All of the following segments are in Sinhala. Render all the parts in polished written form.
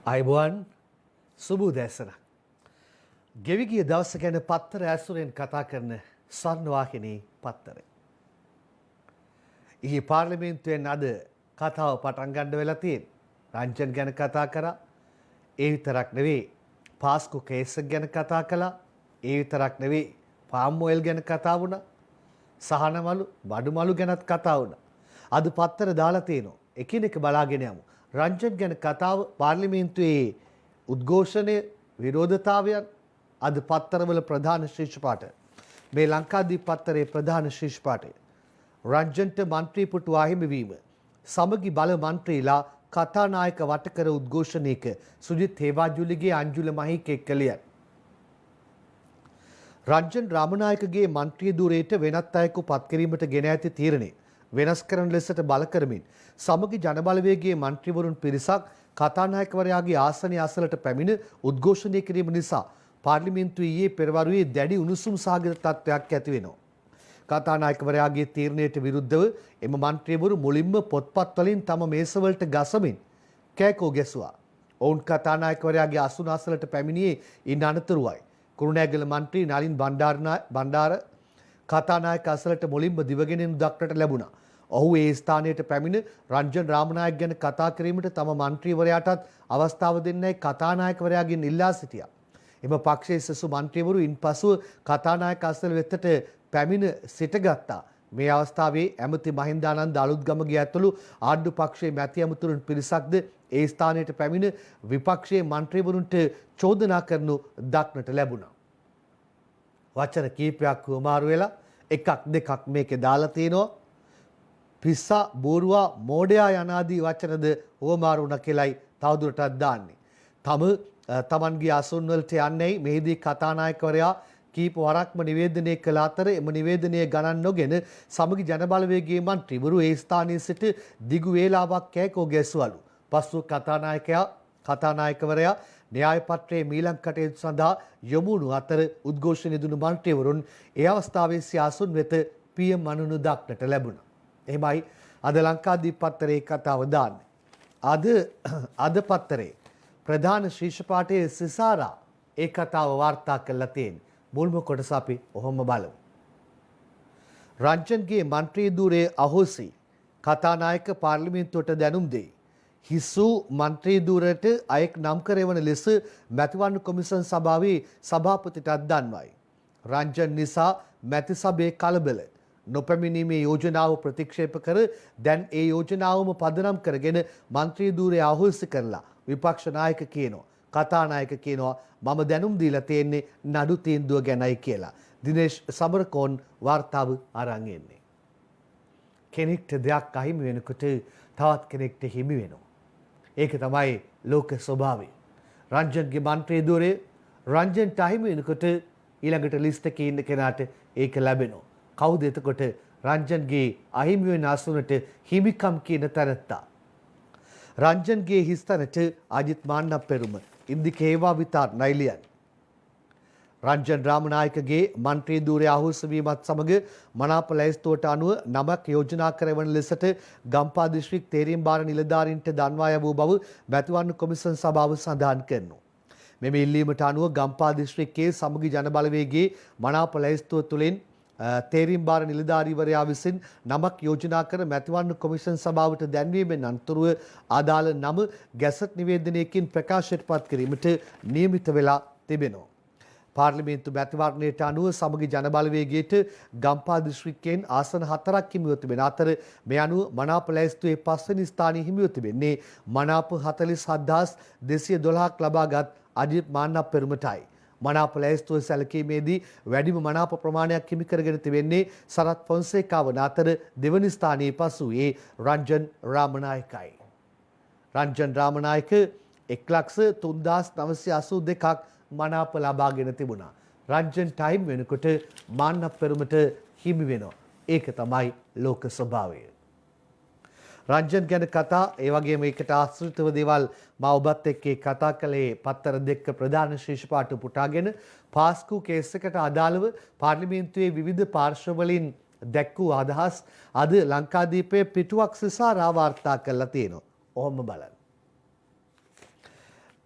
අයිබුවන් සුබ උදෑසනක්. ගෙවි ගිය දවස ගැන පත්තර ඇසුරෙන් කතා කරන ස්වර්ණවාහිනී පත්තරේ. ඊයේ පාර්ලිමේන්තුවෙන් අද කතාව පටන් ගන්න වෙලා තියෙන. රංජන් ගැන කතා කරා. ඒ විතරක් නෙවෙයි පාස්කු කේස් එක ගැන කතා කළා. ඒ විතරක් නෙවෙයි පාම් ඔයිල් ගැන කතා වුණා. සහනමලු බඩුමලු ගැනත් කතා වුණා. අද පත්තර දාලා තියෙනවා. එකිනෙක බලාගෙන යමු. රංජන් ගැන කතාව පාර්ලිමේන්තුවේ උද්ඝෝෂණය විරෝධතාවයන් අද පත්තරවල ප්‍රධාන ශීර්ෂපාඨ. මේ ලංකාදීප පත්තරේ ප්‍රධාන ශීර්ෂපාඨය. රංජන්ට මන්ත්‍රී පුටුව අහිමි වීම. සමගි බල මන්ත්‍රීලා කතානායක වටකර උද්ඝෝෂණයක සුජිත් හේවාජුලිගේ අංජුල මහීක එක්කලියන්. රංජන් රාමනායකගේ මන්ත්‍රී ධුරයට වෙනත් අයෙකු පත් කිරීමට ගෙන ඇති තීරණය වෙනස් කරන ලෙසට බල කරමින් සමගි ජනබලවේගයේ මන්ත්‍රීවරුන් පිරිසක් කතානායකවරයාගේ ආසනය අසලට පැමිණ උද්ඝෝෂණය කිරීම නිසා පාර්ලිමේන්තුවේ ඊයේ පෙරවරුවේ දැඩි උණුසුම් සහගත තත්ත්වයක් ඇති වෙනවා. කතානායකවරයාගේ තීරණයට විරුද්ධව එම මන්ත්‍රීවරු මුලින්ම පොත්පත් වලින් තම මේසවලට ගසමින් කෑකෝ ගැසුවා. ඔවුන් කතානායකවරයාගේ ආසන අසලට පැමිණියේ ඉන් අනතුරුවයි. කුරුණෑගල මන්ත්‍රී නලින් බණ්ඩාර කතානායක අසලට මුලින්ම දිවගෙනින් දක්නට ලැබුණා. ඔහු ඒ ස්ථානයට පැමිණ රංජන් රාමනායක ගැන කතා කිරීමට තම මන්ත්‍රීවරයාටත් අවස්ථාව දෙන්නයි කතානායකවරයාගෙන් ඉල්ලා සිටියා. එම පක්ෂයේ සසු මන්ත්‍රීවරු ඉන්පසුව කතානායක අසල වෙතට පැමිණ සිටගත්තා. මේ අවස්ථාවේ ඇමති මහින්දානන්ද අලුත්ගමගේ ඇතුළු ආණ්ඩු පක්ෂයේ මැති ඇමතුරුන් පිරිසක්ද ඒ ස්ථානයට පැමිණ විපක්ෂයේ මන්ත්‍රීවරුන්ට චෝදනා කරනු දක්නට ලැබුණා. වචන කීපයක් වමාරු වෙලා එකක් දෙකක් මේකේ දාලා තිනවා. පිස්සා බෝරුවා මෝඩයා යනාදී වචනද වමාරු වුණා කියලයි තවදුරටත් දාන්නේ. තමන්ගේ අසුන් වලට යන්නේ මෙහිදී කතානායකවරයා කීප වරක්ම නිවේදනය කළ අතර එම නිවේදනය ගණන් නොගෙන සමගි ජනබලවේගයේ මන්ත්‍රීවරු ඒ ස්ථානයේ සිට දිගු වේලාවක් කෑකෝ ගැසුවලු. පසු කතානායකවරයා න්‍යාය පත්‍රයේ මීලම් කටයුතු සඳහා යොමු වුණු අතර උද්ඝෝෂණය දුණු මන්ත්‍රීවරුන් ඒ අවස්ථාවේ සියාසුන් වෙත පියම් අනුනු දක්නට ලැබුණා. එහෙමයි අද ලංකාදීප පත්තරේ කතාව දාන්නේ. අද පත්තරේ ප්‍රධාන ශීර්ෂපාඨයේ සිසාරා ඒ කතාව වාර්තා කළා තියෙන්නේ. මුල්ම කොටස අපි ඔහොම බලමු. රංජන්ගේ මන්ත්‍රී ධුරයේ අහෝසි කතානායක පාර්ලිමේන්තුවට දැනුම් දෙයි. හිස්සු මන්ත්‍රී ධුරයට අයෙක් නම් කරවන ලෙස මැතිවරණ කොමිසම් සභාවේ සභාපතිටත් දන්වයි. රංජන් නිසා මැති සභේ කලබල. නොපැමිණීමේ යෝජනාව ප්‍රතික්ෂේප කර දැන් ඒ යෝජනාවම පදනම් කරගෙන මන්ත්‍රී ධුරය අහෝසි කරලා විපක්ෂ නායක කියනවා. කතානායක කියනවා මම දැනුම් දීලා තියෙන්නේ නඩු තීන්දුව ගැනයි කියලා. දිනේෂ් සමරකෝන් වාර්තාව අරන් එන්නේ. කෙනෙක්ට දෙයක් අහිමි වෙනකොට තවත් කෙනෙක්ට හිමි වෙනවා. ඒක තමයි ලෝක ස්වභාවය. රංජන්ගේ මන්ත්‍රී ධුරය රංජන්ට අහිමි වෙනකොට ඊළඟට ලිස්ට් එකේ ඉන්න කෙනාට ඒක ලැබෙනවා. කවුද එතකොට රංජන්ගේ අහිමි වෙන අසුනට හිමිකම් කියන තැනත්තා? රංජන්ගේ හිස්තැනට අජිත් මාන්නප්පෙරුම ඉන්දිකේවා විතාර් නයිලියන්. රංජන් රාමනායකගේ මන්ත්‍රී ධුරය අහෝසි වීමත් සමග මනාප ලැයිස්තුවට අනුව නමක් යෝජනා කරවන ලෙසට ගම්පා දිස්ත්‍රික් තේරීම් භාර නිලධාරීන්ට දන්වා යවූ බව මැතිවරණ කොමිසම් සභාව සඳහන් කරනවා. මෙම ඉල්ලීමට අනුව ගම්පා දිස්ත්‍රික්කයේ සමගි ජනබලවේගයේ මනාප ලැයිස්තුව තුළින් තේරීම් භාර නිලධාරීවරයා විසින් නමක් යෝජනා කර මැතිවරණ කොමිෂන් සභාවට දැන්වීමෙන් අනතුරුව අදාළ නම ගැසට් නිවේදනයකින් ප්‍රකාශයට පත් කිරීමට නියමිත වෙලා තිබෙනවා. පාර්ලිමේන්තු මැතිවරණයට අනුව සමගි ජනබලවේගයට ගම්පා දිස්ත්‍රික්කයෙන් ආසන 4ක් හිමිව තිබෙන අතර මේ අනුව මනාප ලැයිස්තුවේ 5 වෙනි ස්ථානයේ හිමිව තිබෙන්නේ මනාප 47212ක් ලබාගත් අජිත් මාන්නප්පෙරුමටයි. මනාප ලැයිස්තුව සැලකීමේදී වැඩිම මනාප ප්‍රමාණයක් හිමි කරගෙන තිබෙන්නේ සරත් ෆොන්සේකා වන අතර දෙවනි ස්ථානයේ පසුවේ රංජන් රාමනායකයි. රංජන් රාමනායක 1,3982ක් මනාප ලබාගෙන තිබුණා. රංජන් ටයිම් වෙනකොට මාන්නප්පෙරුමට හිමි වෙනවා. ඒක තමයි ලෝක ස්වභාවය. රංජන් ගැන කතා ඒ වගේම ඒකට ආශ්‍රිතව දේවල් මා ඔබත් එක්ක කතා කළේ පත්තර දෙක ප්‍රධාන ශීර්ෂපාඨ පුටාගෙන පාස්කු කේස් එකට අදාළව පාර්ලිමේන්තුවේ විවිධ පාර්ශ්වවලින් දැක් වූ අදහස් අද ලංකාදීපයේ පිටුවක් සිසාරා වාර්තා කරලා තියෙනවා. ඔහොම බලන්න.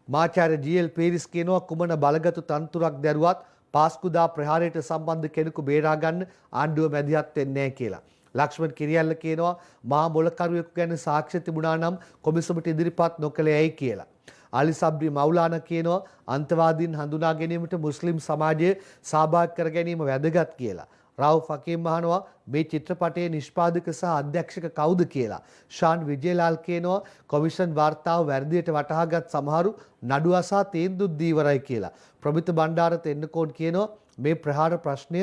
මාචාර්ය ජී.එල්. පීරිස් කියනවා කුමන බලගතු තනතුරක් දැරුවත් පාස්කුදා ප්‍රහාරයට සම්බන්ධ කෙනෙකු බේරා ගන්න ආණ්ඩුව මැදිහත් වෙන්නේ නැහැ කියලා. ලක්ෂ්මන් කිරියල්ල කියනවා මහා මොලකරුවෙකු ගැන සාක්ෂි තිබුණා නම් කොමිසමට ඉදිරිපත් නොකළේ ඇයි කියලා. අලි සබ්රි මවුලාන කියනවා අන්තවාදීන් හඳුනා ගැනීමට මුස්ලිම් සමාජය සහභාගී කර ගැනීම වැදගත් කියලා. රාව් ෆකීම් අහනවා මේ චිත්‍රපටයේ නිෂ්පාදක සහ අධ්‍යක්ෂක කවුද කියලා. ෂාන් විජේලාල් කියනවා කොමිෂන් වාර්තාව වැරදියට වටහාගත් සමහරු නඩු අසා තීන්දුව දීවරයි කියලා. ප්‍රමිත බණ්ඩාර තෙන්නකෝන් කියනවා මේ ප්‍රහාර ප්‍රශ්නය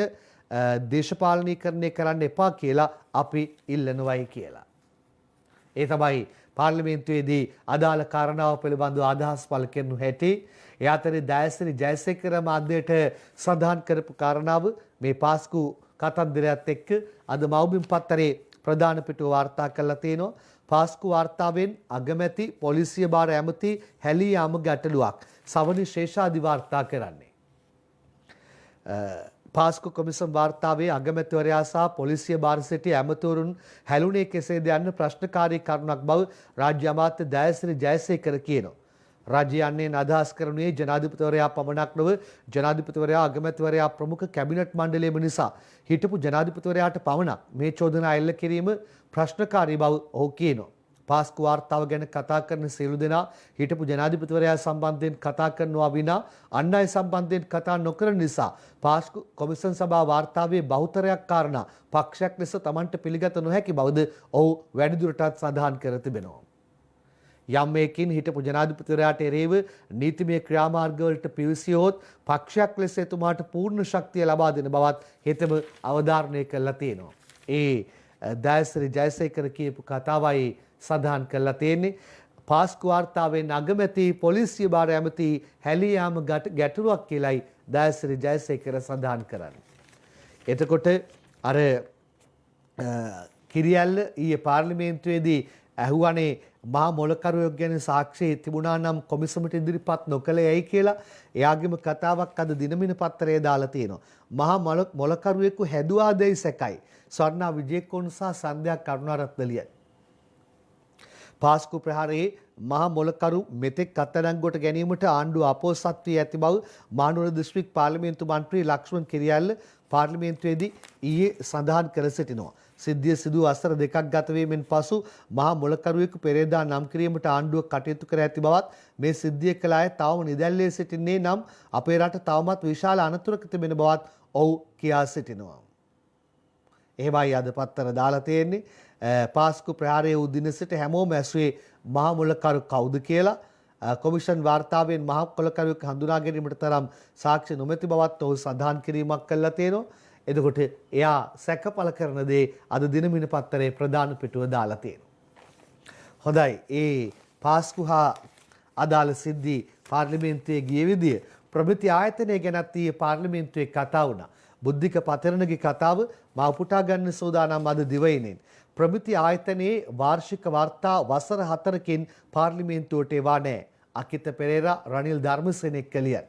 දේශපාලනීකරණය කරන්න එපා කියලා අපි ඉල්ලනවයි කියලා. ඒ තමයි පාර්ලිමේන්තුවේදී අදාළ කාරණාව පිළිබඳව අදහස් පළ කරනු හැටි. ඒ අතරේ දයසිරි ජයසේකර මාධ්‍යයට සඳහන් කරපු කාරණාව මේ පාස්කු කතන්දරයත් එක්ක අද මව්බිම් පත්තරේ ප්‍රධාන පිටුව වාර්තා කරලා තියෙනවා. පාස්කු වාර්තාවෙන් අගමැති පොලිසිය භාර ඇමති හැලී යාම ගැටලුවක් සවනි ශේෂාදි වාර්තා කරන්නේ. පාස්කු කොමිසම් වාර්තාවේ අගමැතිවරයා සහ පොලිසිය භාර සිටි ඇමතිවරුන් හැලුනේ කෙසේද යන්න ප්‍රශ්නකාරී කරුණක් බව රාජ්‍ය අමාත්‍ය දයසිරි ජයසේකර කියනවා. රාජ්‍ය යන්නේ අදහස් කරනුයේ ජනාධිපතිවරයා පමණක් නොව ජනාධිපතිවරයා අගමැතිවරයා ප්‍රමුඛ කැබිනට් මණ්ඩලයම නිසා හිටපු ජනාධිපතිවරයාට පමණක් මේ චෝදනා එල්ල කිරීම ප්‍රශ්නකාරී බව ඔහු කියනවා. පාස්කු වාර්තාව ගැන කතා කරන සියලු දෙනා හිටපු ජනාධිපතිවරයා සම්බන්ධයෙන් කතා කරනවා විනා අන් අය සම්බන්ධයෙන් කතා නොකරන නිසා පාස්කු කොමිෂන් සභා වාර්තාවේ බහුතරයක් කාරණා පක්ෂයක් ලෙස Tamanට පිළිගත නොහැකි බවද ඔහු වැඩිදුරටත් සඳහන් කර තිබෙනවා. යම් මේකින් හිටපු ජනාධිපතිවරයාට එරෙහිව නීතිමය ක්‍රියාමාර්ගවලට පිවිසියොත් පක්ෂයක් ලෙස එතුමාට පූර්ණ ශක්තිය ලබා දෙන බවත් හෙතෙම අවධාරණය කරලා තියෙනවා. ඒ දයසිරි ජයසේකර කියපු කතාවයි සඳහන් කරලා තියෙන්නේ. පාස්කු වාර්තාවෙන් අගමැති පොලිසිය භාර ඇමති හැලී යාම ගැටලුවක් කියලායි දයසිරි ජයසේකර සඳහන් කරන්නේ. එතකොට අර කිරියල්ල ඊයේ පාර්ලිමේන්තුවේදී ඇහුවනේ මහා මොලකරුවෙක් ගැන සාක්ෂි තිබුණා නම් කොමිසමට ඉදිරිපත් නොකළේ ඇයි කියලා. එයාගේම කතාවක් අද දිනමින පත්තරයේ දාලා තියෙනවා. මහා මොලකරුවෙකු හැදුවාදයි සැකයි. ස්වර්ණා විජේකෝන් සහ සන්ධ්‍යා කරුණාරත්නලියයි. පාස්කු ප්‍රහාරයේ මහා මොලකරු මෙතෙක් අත්අඩංගුවට ගැනීමට ආණ්ඩුව අපොහොසත් වී ඇති බව මහනුවර දිස්ත්‍රික් පාර්ලිමේන්තු මන්ත්‍රී ලක්ෂ්මන් කිරියල්ල පාර්ලිමේන්තුවේදී ඊයේ සඳහන් කර සිටිනවා. සිද්ධිය සිදු වසර දෙකක් ගත වීමෙන් පසු මහා මොලකරුවෙකු පෙරේදා නම් කිරීමට ආණ්ඩුව කටයුතු කර ඇති බවත් මේ සිද්ධිය කළ අය තවම නිදැල්ලේ සිටින්නේ නම් අපේ රට තවමත් විශාල අනතුරක තිබෙන බවත් ඔහු කියා සිටිනවා. එහෙමයි අද පත්තර දාලා තියෙන්නේ. පාස්කු ප්‍රහාරයේ උදින සිට හැමෝම ඇසුවේ මහා මොලකරු කවුද කියලා. කොමිෂන් වාර්තාවෙන් මහා මොලකරුවෙක් හඳුනා ගැනීමට තරම් සාක්ෂි නොමැති බවත් ඔහු සඳහන් කිරීමක් කළා තියෙනවා. එතකොට එයා සැකපල කරන දේ අද දිනමින පත්තරේ ප්‍රධාන පිටුව දාලා තියෙනවා. හොඳයි. ඒ පාස්කු හා අදාළ සිද්ධි පාර්ලිමේන්තුවේ ගිය විදිය ප්‍රමිති ආයතනය ගැනත් ඊයේ පාර්ලිමේන්තුවේ කතා වුණා. බුද්ධික පතරණගේ කතාව මා උපුටා ගන්න සූදානම් අද දිවයිනෙන්. ප්‍රමිති ආයතනයේ වාර්ෂික වාර්තා වසර 4කින් පාර්ලිමේන්තුවට එවා නැහැ. අකිත පෙරේරා රනිල් ධර්මසේනෙක් කලියයි.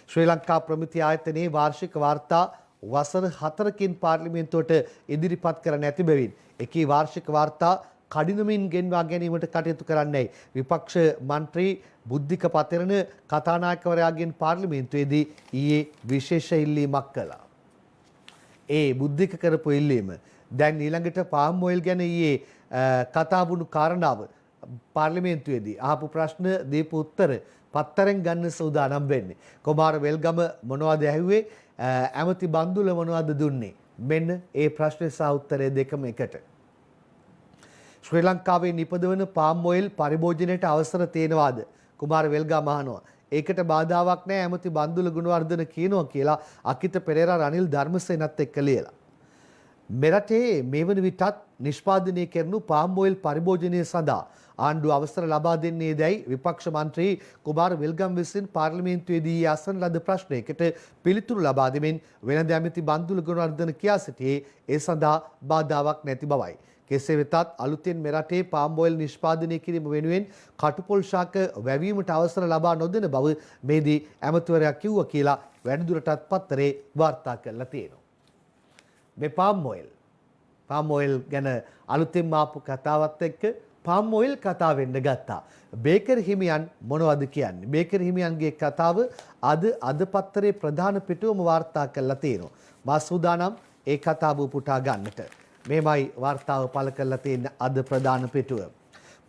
ශ්‍රී ලංකා ප්‍රමිති ආයතනයේ වාර්ෂික වාර්තා වසර 4කින් පාර්ලිමේන්තුවට ඉදිරිපත් කර නැති බැවින් එකී වාර්ෂික වාර්තා කඩිනමින් ගෙන්වා ගැනීමට කටයුතු කරන්නයි විපක්ෂ මන්ත්‍රී බුද්ධික පතරණ කතානායකවරයාගෙන් පාර්ලිමේන්තුවේදී ඊයේ විශේෂ ඉල්ලීමක් කළා. ඒ බුද්ධික කරපු ඉල්ලීම දැන් ඊළඟට පාම් ඔයිල් ගැන ඊයේ කතා වුණු කාරණාව පාර්ලිමේන්තුවේදී ආපු ප්‍රශ්න දීපු උත්තර පත්තරෙන් ගන්න සූදානම් වෙන්නේ. කුමාර වෙල්ගම මොනවද ඇහුවේ? ඇමති බන්දුල මොනවද දුන්නේ? මෙන්න ඒ ප්‍රශ්නේ සහ උත්තරේ දෙකම එකට. ශ්‍රී ලංකාවේ නිපදවන පාම් ඔයිල් පරිභෝජනයට අවසර තියෙනවාද? කුමාර වෙල්ගම අහනවා. ඒකට බාධාවක් නැහැ ඇමති බන්දුල ගුණවර්ධන කියනවා කියලා අකිත පෙරේරා රනිල් ධර්මසේනත් එක්ක ලියලා. මෙරටේ මේ වන විටත් නිෂ්පාදනය කරනු පාම් ඔයිල් පරිභෝජනය සඳහා ආණ්ඩුව අවසර ලබා දෙන්නේ දැයි විපක්ෂ මන්ත්‍රී කුමාර වෙල්ගම් විසින් පාර්ලිමේන්තුවේදී අසන ලද ප්‍රශ්නයකට පිළිතුරු ලබා දෙමින් වෙනද ඇමති බන්දුල ගුණවර්ධන කියා සිටියේ ඒ සඳහා බාධාවක් නැති බවයි. කෙසේ වෙතත් අලුතෙන් මෙරටේ පාම් ඔයිල් නිෂ්පාදනය කිරීම වෙනුවෙන් කටුපොල් ශාක වැවීමට අවසර ලබා නොදෙන බව මේදී ඇමතිවරයා කිව්වා කියලා වැඩිදුරටත් පත්තරේ වාර්තා කරලා තියෙනවා. මේ පාම් ඔයිල් ගැන අලුතෙන් ආපු කතාවත් එක්ක පාම් ඔයිල් කතාව වෙන්න ගත්තා. බේකර් හිමියන් මොනවද කියන්නේ? බේකර් හිමියන්ගේ කතාව අද පත්තරේ ප්‍රධාන පිටුවම වාර්තා කරලා තියෙනවා. මා සූදානම් ඒ කතාව උපුටා ගන්නට. මේමයි වාර්තාව පළ කරලා තියෙන අද ප්‍රධාන පිටුව.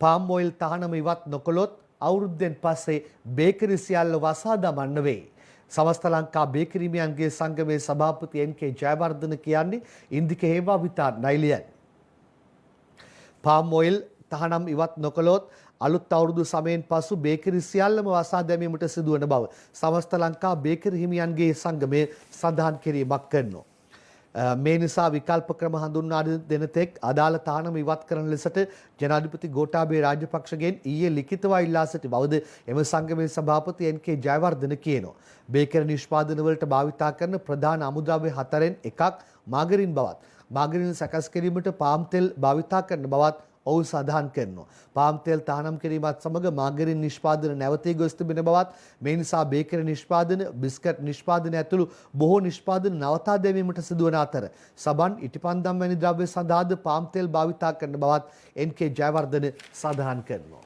පාම් ඔයිල් තහනම ඉවත් නොකළොත් අවුරුද්දෙන් පස්සේ බේකරි සියල්ල වසා දමන්න වෙයි. සමස්ත ලංකා බේකරි හිමියන්ගේ සංගමේ සභාපති එන්.කේ. ජයවර්ධන කියන්නේ ඉන්දික හේවා විතාර නයිලියන්. පාම් ඔයිල් තහනම් ඉවත් නොකළොත් අලුත් අවුරුදු සමයෙන් පසු බේකරි සියල්ලම වසා දැමීමට සිදුවන බව සමස්ත ලංකා බේකරි හිමියන්ගේ සංගමය සඳහන් කිරීමක් කරනවා. මේ නිසා විකල්ප ක්‍රම හඳුන්වා දෙන තෙක් අදාළ තහනම ඉවත් කරන ලෙසට ජනාධිපති ගෝඨාභය රාජපක්ෂගෙන් ඊයේ ලිඛිතව ඉල්ලා සිටි බවද එම සංගමේ සභාපති එන්.කේ. ජයවර්ධන කියනවා. බේකරි නිෂ්පාදන වලට භාවිතා කරන ප්‍රධාන අමුද්‍රව්‍ය 4න් එකක් මාගරින් බවත් මාගරින් සකස් කිරීමට පාම් තෙල් භාවිතා කරන බවත් ඔවුන් සඳහන් කරනවා. පාම් තෙල් තහනම් කිරීමත් සමග මාගරින් නිෂ්පාදන නැවතී ගොස් තිබෙන බවත් මේ නිසා බේකරි නිෂ්පාදන, බිස්කට් නිෂ්පාදන ඇතුළු බොහෝ නිෂ්පාදන නවතා දැමීමට සිදුවන අතර සබන්, ඉටිපන්දම් වැනි ද්‍රව්‍ය සඳහාද පාම් තෙල් භාවිතා කරන බවත් එන්.කේ. ජයවර්ධන සඳහන් කරනවා.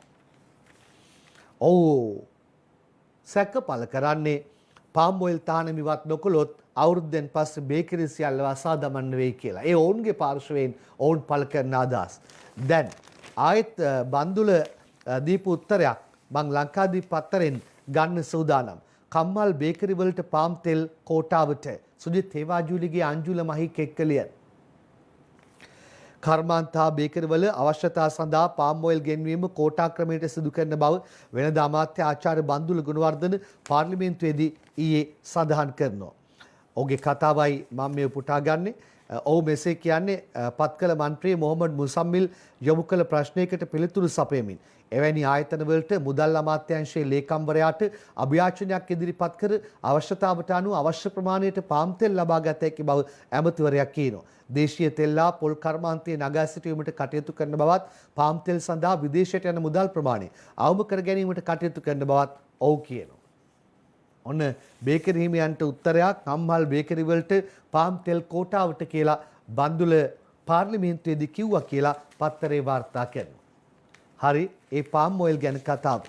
සැක පළ කරන්නේ පාම් ඔයිල් තහනම් ඉවත් නොකළොත් අවුරුද්දෙන් පස්සේ බේකරි සියල්ල වසා දමන්න වෙයි කියලා. ඒ ඔවුන්ගේ පාර්ශවයෙන් ඔවුන් පළ කරන අදහස්. දැන් ආයෙත් බන්දුල දීපු උත්තරයක් මං ලංකාදීප පත්තරෙන් ගන්න සූදානම්. කම්මල් බේකරි වලට පාම් තෙල් කෝටාවට සුජිත් හේවාජූලිගේ අංජුල මහික් එක්කලියන්. කර්මාන්තා බේකරි වල අවශ්‍යතා සඳහා පාම් ඔයිල් ගෙන්වීම කෝටා ක්‍රමයට සිදු කරන බව වෙනදා අමාත්‍ය ආචාර්ය බන්දුල ගුණවර්ධන පාර්ලිමේන්තුවේදී ඊයේ සඳහන් කරනවා. ඔහුගේ කතාවයි මම මේ පුටා ගන්නේ. ඔහු මෙසේ කියන්නේ පත්කල මන්ත්‍රී මොහොමඩ් මුසම්මිල් යොමු කළ ප්‍රශ්නයකට පිළිතුරු සපයමින් එවැනි ආයතන වලට මුදල් අමාත්‍යාංශයේ ලේකම්වරයාට අභියාචනයක් ඉදිරිපත් කර අවශ්‍යතාවට අනුව අවශ්‍ය ප්‍රමාණයට පාම් තෙල් ලබා ගත හැකි බව ඇමතිවරයා කියනවා. දේශීය තෙල්ලා පොල් කර්මාන්තයේ නගා සිටීමට කටයුතු කරන බවත් පාම් තෙල් සඳහා විදේශයට යන මුදල් ප්‍රමාණය අවම කර ගැනීමට කටයුතු කරන බවත් ඔහු කියනවා. ඔන්න බේකරි හිමියන්ට උත්තරයක් කම්හල් බේකරි වලට පාම් තෙල් කෝටාවට කියලා බන්දුල පාර්ලිමේන්තුවේදී කිව්වා කියලා පත්තරේ වාර්තා කරනවා. හරි, ඒ පාම් ඔයිල් ගැන කතාව.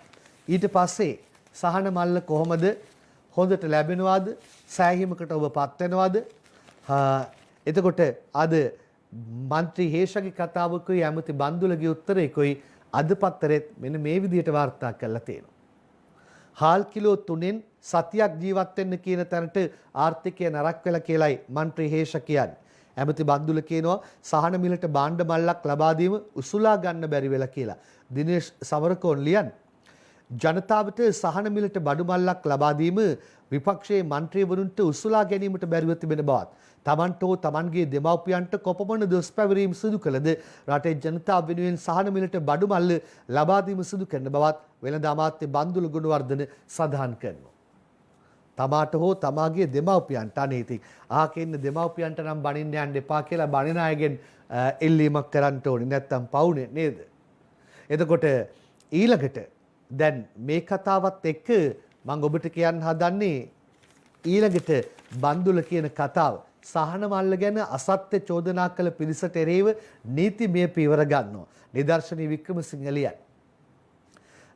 ඊට පස්සේ සහන මල්ල කොහොමද හොඳට ලැබෙනවද? සෑහීමකට ඔබපත් වෙනවද? එතකොට අද මන්ත්‍රී හේෂගේ කතාවකුයි ඇමති බන්දුලගේ උත්තරයකුයි අද පත්තරෙත් මෙන්න මේ විදිහට වාර්තා කරලා තියෙනවා. හාල් කිලෝ 3න් සතියක් ජීවත් වෙන්න කියන තැනට ආර්ථිකය නරක් වෙලා කියලායි මන්ත්‍රී හේෂ කියන්නේ. ඇමති බන්දුල කියනවා සහන මිලට භාණ්ඩ මල්ලක් ලබා දීම උසුලා ගන්න බැරි වෙලා කියලා. දිනේෂ් සමරකෝන් ලියන්නේ ජනතාවට සහන මිලට බඩු මල්ලක් ලබා දීම විපක්ෂයේ මන්ත්‍රීවරුන්ට උසුලා ගැනීමට බැරිව තිබෙන බවත් තමන්ට හෝ තමන්ගේ දෙමව්පියන්ට කොපමණ දොස් පැවරීම සිදු කළද රටේ ජනතාව වෙනුවෙන් සහන මිලට බඩු මල්ල ලබා දීම සිදු කරන බවත් වෙළඳ අමාත්‍ය බන්දුල ගුණවර්ධන සඳහන් කරනවා. තමාට හෝ තමාගේ දෙමව්පියන්ට අනේතික් ආකෙන්න දෙමව්පියන්ට නම් බනින්න යන්න එපා කියලා බනින අයගෙන් එල්ලීමක් කරන්න ඕනේ නැත්තම් පවුනේ නේද? එතකොට ඊළඟට දැන් මේ කතාවත් එක්ක මම ඔබට කියන්න හදන්නේ ඊළඟට බන්දුල කියන කතාව සහන මල්ල ගැන අසත්‍ය චෝදනා කළ පිරිසට එරෙහිව නීතිමය පියවර ගන්නවා. නිදර්ශනී වික්‍රමසිංහ ලියන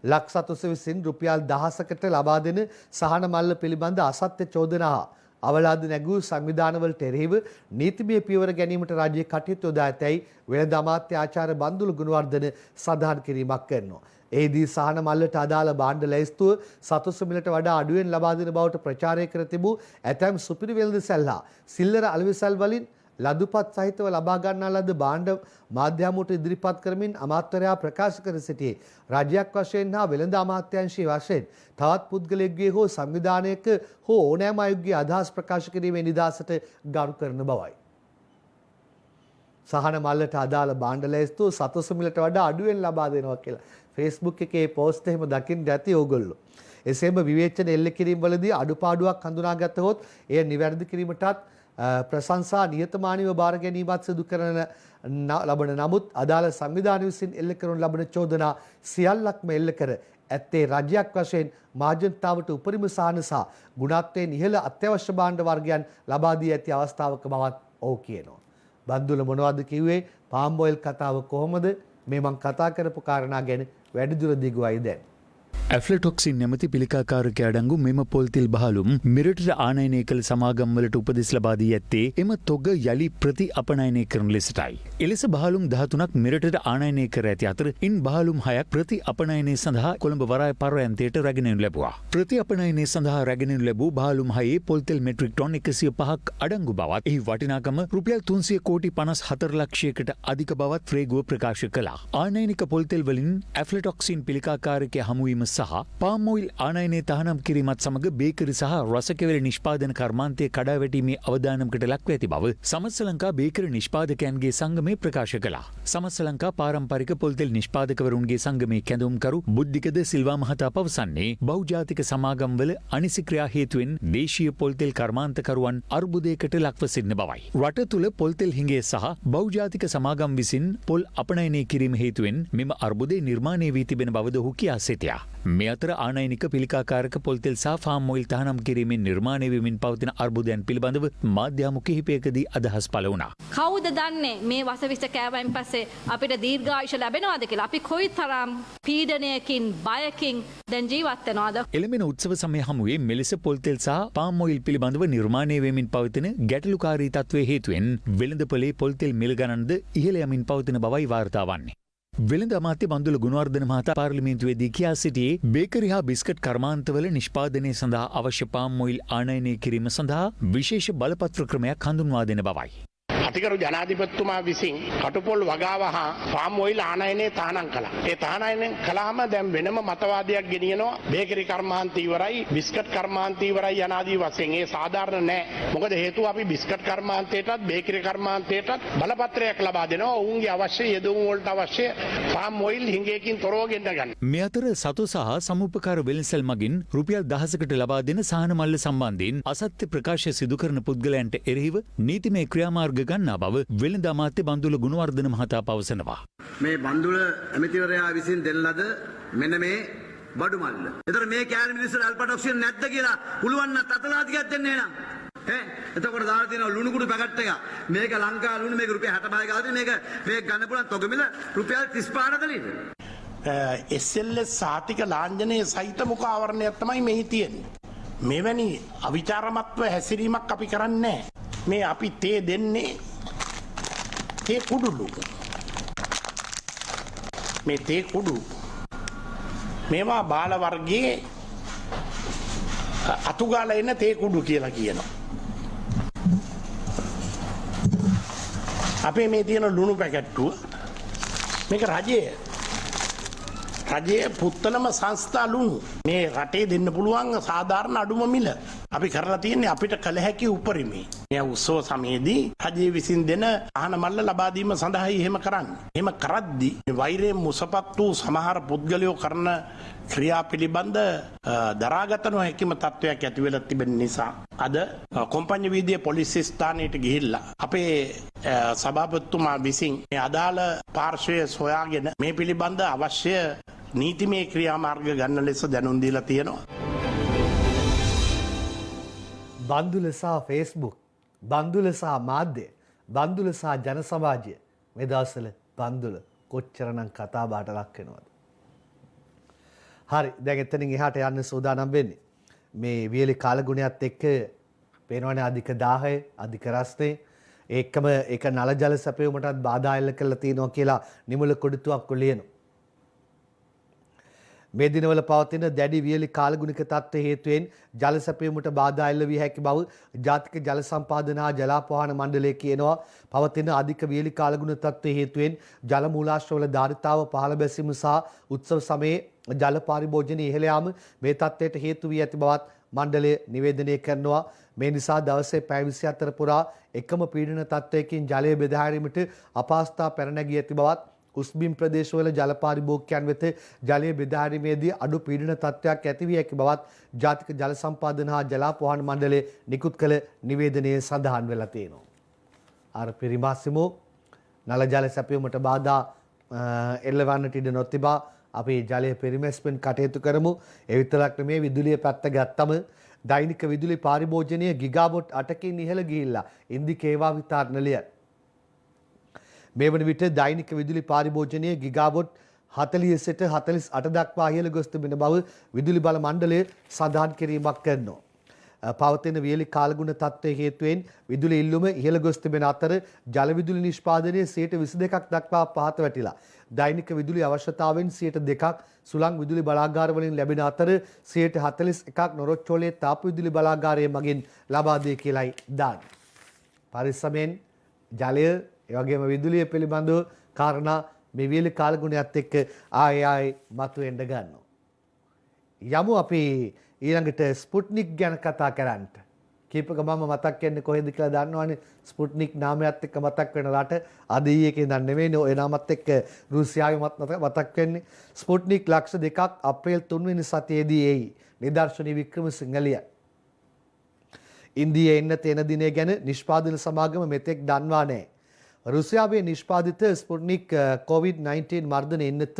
ලක්ෂ විසින් රුපියල් 1000කට ලබා දෙන සහන මල්ල පිළිබඳ අසත්‍ය චෝදනා අවලාද නැගූ සංවිධානවලට එරෙහිව නීතිමය පියවර ගැනීමට රාජ්‍ය කටයුතු යොදා ඇතැයි වෙළඳ අමාත්‍ය ආචාර්ය බන්දුල ගුණවර්ධන සඳහන් කිරීමක් කරනවා. එහිදී සහන මල්ලට අදාළ භාණ්ඩ ලැයිස්තුව සතුසු මිලට වඩා අඩුවෙන් ලබා දෙන බවට ප්‍රචාරය කර තිබූ ඇතැම් සුපිරි වෙළඳසැල් හා සිල්ලර අලෙවිසල් වලින් ලදුපත් සහිතව ලබා ගන්නා ලද භාණ්ඩ මාධ්‍ය හමුවට ඉදිරිපත් කරමින් අමාත්‍යවරයා ප්‍රකාශ කර සිටියේ රාජ්‍යයක් වශයෙන් හා වෙළඳ අමාත්‍යාංශයේ වශයෙන් තවත් පුද්ගලයෙකුගේ හෝ සංවිධානයක හෝ ඕනෑම අයෙකුගේ අදහස් ප්‍රකාශ කිරීමේ නිදහසට ගරු කරන බවයි. සහන මල්ලට අදාළ භාණ්ඩ ලැයිස්තුව සතුසු මිලට වඩා අඩුවෙන් ලබා දෙනවා කියලා Facebook එකේ පෝස්ට් එහෙම දකින්න ඇති ඕගොල්ලෝ. එසේම විවේචන එල්ල කිරීම වලදී අඩුපාඩුවක් හඳුනාගත්තහොත් එය නිවැරදි කිරීමටත් ප්‍රශංසා නියතමානීව බාර ගැනීමත් සිදු කරන ලබන නමුත් අදාළ සංවිධානය විසින් එල්ල කරන ලබන චෝදනා සියල්ලක්ම එල්ල කර ඇත්තේ රජයක් වශයෙන් මාජනතාවට උපරිම සහන සහ ගුණාත්මයෙන් ඉහළ අත්‍යවශ්‍ය භාණ්ඩ වර්ගයන් ලබා දී ඇති අවස්ථාවක බවත් ඔහු කියනවා. බන්දුල මොනවද කිව්වේ? පාම් ඔයිල් කතාව කොහොමද? මේ මං කතා කරපු කාරණා ගැන වැඩිදුර දිගුවයි දැන්. ඇෆ්ලටොක්සින් නැමති පිළිකාකාරක අඩංගු මෙම පොල්තිල් බහලුම් මිරටට ආනයනය කළ සමාගම්වලට උපදෙස් ලබා දී ඇත්තේ එම තොග යළි ප්‍රති අපනයනය කරන ලෙසටයි. එලෙස බහලුම් 13ක් මිරටට ආනයනය කර ඇති අතර ඉන් බහලුම් 6ක් ප්‍රති අපනයනය සඳහා කොළඹ වරාය පර්යන්තයට රැගෙනනු ලැබුවා. ප්‍රති අපනයනය සඳහා රැගෙනනු ලැබූ බහලුම් 6 පොල්තෙල් මෙට්‍රික් ටොන් 105ක් අඩංගු බවත් එහි වටිනාකම රුපියල් 300 කෝටි 54 ලක්ෂයකට අධික බවත් ෆ්‍රේගුව ප්‍රකාශ කළා. ආනයනික පොල්තෙල් වලින් ඇෆ්ලටොක්සින් පිළිකාකාරකය හමුවීම සහ පාම් ඔයිල් ආනයනය තහනම් කිරීමත් සමග බේකරි සහ රසකෙවල නිෂ්පාදන කර්මාන්තය කඩාවැටීමේ අවදානමකට ලක්ව ඇති බව සමස්ත ලංකා බේකරි නිෂ්පාදකයන්ගේ සංගමය ප්‍රකාශ කළා. සමස්ත ලංකා පාරම්පරික පොල්තෙල් නිෂ්පාදකවරුන්ගේ සංගමේ කැඳවුම්කරු බුද්ධිකද සිල්වා මහතා පවසන්නේ බහුජාතික සමාගම්වල අනිසි ක්‍රියා හේතුවෙන් දේශීය පොල්තෙල් කර්මාන්තකරුවන් අර්බුදයකට ලක්ව සිටින බවයි. රට තුළ පොල්තෙල් හිඟේ සහ බහුජාතික සමාගම් විසින් පොල් අපනයනය කිරීම හේතුවෙන් මෙම අර්බුදය නිර්මාණය වී තිබෙන බවද ඔහු කියා සිටියා. මේ අතර ආනයනික පිළිකාකාරක පොල්තෙල් සහ ෆාම් ඔයිල් තහනම් කිරීමෙන් නිර්මාණය වෙමින් පවතින අර්බුදයන් පිළිබඳව මාධ්‍ය හමු කිහිපයකදී අදහස් පළ වුණා. කවුද දන්නේ මේ වසවිස කෑවයින් පස්සේ අපිට දීර්ඝායුෂ ලැබෙනවද කියලා? අපි කොයිතරම් පීඩනයකින් බයකින් දැන් ජීවත් වෙනවද? එළඹෙන උත්සව සමය හමුවේ මෙලෙස පොල්තෙල් සහ පාම් ඔයිල් පිළිබඳව නිර්මාණය වෙමින් පවතින ගැටලුකාරී තත්ත්වයේ හේතුවෙන් වෙළඳපොලේ පොල්තෙල් මිල ගණන්ද ඉහළ යමින් පවතින බවයි වාර්තා වන්නේ. වෙළඳ අමාත්‍ය බන්දුල ගුණවර්ධන මහතා පාර්ලිමේන්තුවේදී කියා සිටියේ බේකරි හා බිස්කට් කර්මාන්තවල නිෂ්පාදනය සඳහා අවශ්‍ය පාම් ඔයිල් ආනයනය කිරීම සඳහා විශේෂ බලපත්‍ර ක්‍රමයක් හඳුන්වා දෙන බවයි. අතිගරු ජනාධිපතිතුමා විසින් කටුපොල් වගාව හා පාම් ඔයිල් ආනයනය තහනම් කළා. ඒ තහනයන කළාම දැන් වෙනම මතවාදයක් ගෙනියනවා බේකරි කර්මාන්ත ඉවරයි, බිස්කට් කර්මාන්ත ඉවරයි යනාදී වශයෙන්. ඒ සාධාරණ නෑ. මොකද හේතුව අපි බිස්කට් කර්මාන්තයටත් බේකරි කර්මාන්තයටත් බලපත්‍රයක් ලබා දෙනවා. ඔවුන්ගේ අවශ්‍ය යෙදුම් වලට අවශ්‍ය පාම් ඔයිල් හිඟයකින් තොරව ගෙන්න ගන්න. මේ අතර සතු සහ සමුපකාර වෙළඳසැල් මගින් රුපියල් 1000කට ලබා දෙන සහන මල්ල සම්බන්ධයෙන් අසත්‍ය ප්‍රකාශ සිදු කරන පුද්ගලයන්ට එරෙහිව නීතිමය ක්‍රියාමාර්ග ගන්නා බව වෙළඳ අමාත්‍ය බන්දුල ගුණවර්ධන මහතා පවසනවා. මේ බන්දුල ඇමතිවරයා විසින් දෙන ලද මෙන්න මේ බඩු මල්ල. ඒතර මේ කෑලි මිනිස්සුන්ට ඇල්පටොක්සින් නැද්ද කියලා පුළුවන් නම් අතලා ටිකක් දෙන්නේ නෑ. එතකොට දාලා තියෙනවා ලුණු කුඩු පැකට් එක. මේක ලංකා ලුණු මේක රුපියල් 65 ගානේ මේක ගන්න පුළුවන් තොග මිල රුපියල් 35ද නේද? SLS සාතික ලාංඡනයේ සහිත මුඛ ආවරණයක් තමයි මෙහි තියෙන්නේ. මෙවැනි අවිචාරමත්ව හැසිරීමක් අපි කරන්නේ නැහැ. මේ අපි තේ දෙන්නේ තේ කුඩුලු. මේ තේ කුඩු මේවා බාල වර්ගයේ අතුගාලා එන තේ කුඩු කියලා කියනවා. අපේ මේ තියෙන ලුණු පැකට්ටුව මේක රජයේ පුත්තලම සංස්ථා ලුණු. මේ රටේ දෙන්න පුළුවන් සාධාරණ අඩුම මිල. අපි කරලා තියෙන්නේ අපිට කළ හැකි උපරිමේ. මේ උත්සව සමයේදී රජයේ විසින් දෙන ආහන මල්ල ලබා දීම සඳහායි එහෙම කරන්නේ. එහෙම කරද්දී වෛරයෙන් මුසපත් වූ සමහර පුද්ගලයෝ කරන ක්‍රියා පිළිබඳ දරාගත නොහැකිම තත්ත්වයක් ඇති වෙලා තිබෙන නිසා අද කොම්පඤ්ඤ වීදියේ පොලිස් ස්ථානයට ගිහිල්ලා අපේ සභාපතිතුමා විසින් මේ අදාළ පාර්ශ්වය සොයාගෙන මේ පිළිබඳ අවශ්‍ය නීතිමය ක්‍රියාමාර්ග ගන්න ලෙස දැනුම් දීලා තියෙනවා. බන්දුල සහ ෆේස්බුක්, බන්දුල සහ මාධ්‍ය, බන්දුල සහ ජන සමාජය මේ දවස්වල බන්දුල කොච්චරනම් කතා බහට ලක් වෙනවද? හරි, දැන් එතනින් එහාට යන්න සූදානම් වෙන්නේ. මේ වියලි කාලගුණයත් එක්ක පේනවනේ අධික දාහය, අධික රස්නේ, ඒකම ඒක නල ජල සැපයුමටත් බාධා එල්ල කරලා තියෙනවා කියලා නිමුල කොඩිතුවක් ලියනවා. මේ දිනවල පවතින දැඩි වියලි කාලගුණික තත්ත්ව හේතුවෙන් ජල සැපයීමට බාධා එල්ල විය හැකි බව ජාතික ජල සම්පාදන හා ජලාපවාහන මණ්ඩලය කියනවා. පවතින අධික වියලි කාලගුණ තත්ත්ව හේතුවෙන් ජල මූලාශ්‍රවල ධාරිතාව පහළ බැසීම සහ උත්සව සමයේ ජල පරිභෝජනය ඉහළ යාම මේ තත්ත්වයට හේතු වී ඇති බවත් මණ්ඩලය නිවේදනය කරනවා. මේ නිසා දවසේ පැය 24 පුරා එකම පීඩන තත්ත්වයකින් ජලය බෙදා හැරීමට අපහසුතා පැන නැගී ඇති බවත් උස්බිම් ප්‍රදේශවල ජල පරිභෝගකයන් වෙත ජලය බෙදා හැරීමේදී අඩු පීඩන තත්ත්වයක් ඇති වී ඇති බවත් ජාතික ජල සම්පාදන හා ජලාපවාහන මණ්ඩලය නිකුත් කළ නිවේදනයේ සඳහන් වෙලා තියෙනවා. අර පිරිමාසිමෝ නල ජල සැපයීමට බාධා එල්ලවන්නට ඉඩ නොතිබා අපි ජලය පරිමැස්මෙන් කටයුතු කරමු. ඒ විතරක් නෙමෙයි විදුලිය පැත්ත ගත්තම දෛනික විදුලි පරිභෝජනය ගිගාවොට් 8කින් ඉහළ ගිහිල්ලා ඉන්දික ඒවා විතරණලිය. මේ වන විට දෛනික විදුලි පාරිභෝජනය ගිගාවොට් 40 සිට 48 දක්වා ඉහළ ගොස් තිබෙන බව විදුලි බල මණ්ඩලය සඳහන් කිරීමක් කරනවා. පවතින වියලි කාලගුණ තත්ත්වයේ හේතුවෙන් විදුලි ඉල්ලුම ඉහළ ගොස් තිබෙන අතර ජල විදුලි නිෂ්පාදනයේ 22% දක්වා පහත වැටිලා. දෛනික විදුලි අවශ්‍යතාවෙන් 2% සුළං විදුලි බලාගාර වලින් ලැබෙන අතර 41% නොරොච්චෝලේ තාප විදුලි බලාගාරය මගින් ලබා දී කියලායි දාන්නේ. පරිස්සමෙන් ජලය ඒ වගේම විදුලිය පිළිබඳව කාරණා මේ වියලි කාලගුණයත් එක්ක ආයෙ මතුවෙන්න ගන්නවා. යමු අපි ඊළඟට ස්පුට්නික් ගැන කතා කරන්නට. කීප ගමම මතක් වෙන්නේ කොහෙද කියලා දන්නවනේ. ස්පුට්නික් නාමයත් එක්ක මතක් වෙන රට අද ඊයේකින් දන්නේ නෙවෙයි. ඔය නාමත් එක්ක රුසියාවේ මතක් වෙන්නේ. ස්පුට්නික් ලක්ෂ 2ක් අප්‍රේල් 3 වෙනි සතියේදී එයි. නිදර්ශනී වික්‍රමසිංහලිය. ඉන්දියාවේ එන්න තේන දිනය ගැන නිෂ්පාදන සමාගම මෙතෙක් දන්වා නැහැ. රුසියාවේ නිෂ්පාදිත ස්පුට්නික් COVID-19 මර්ධන එන්නත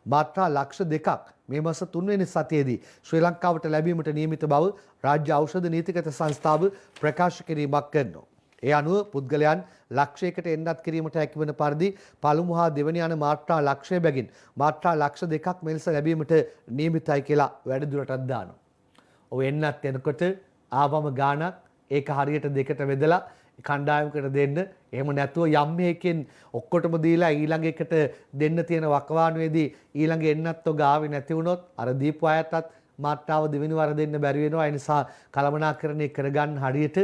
මාත්‍රා ලක්ෂ 2ක් මේ මාස 3 වෙනි සතියේදී ශ්‍රී ලංකාවට ලැබීමට නියමිත බව රාජ්‍ය ඖෂධ නීතිගත සංස්ථාව ප්‍රකාශ කිරීමක් කරනවා. ඒ අනුව පුද්ගලයන් ලක්ෂයකට එන්නත් කිරීමට හැකිවන පරිදි පළමු හා දෙවැනි යන මාත්‍රා ලක්ෂය බැගින් මාත්‍රා ලක්ෂ 2ක් මෙලෙස ලැබීමට නියමිතයි කියලා වැඩිදුරටත් දානවා. ඔව් එන්නත් එනකොට ආවම ගාණක් ඒක හරියට දෙකට බෙදලා කණ්ඩායමකට දෙන්න. එහෙම නැතුව යම් මේකෙන් ඔක්කොටම දීලා ඊළඟ එකට දෙන්න තියෙන වකවානුවේදී ඊළඟ එන්නත් ඔග ආවේ නැති වුණොත් අර දීපු අයටත් මාත්‍රාව දෙවෙනි වර දෙන්න බැරි වෙනවා. ඒ නිසා කළමනාකරණය කරගන්න හරියට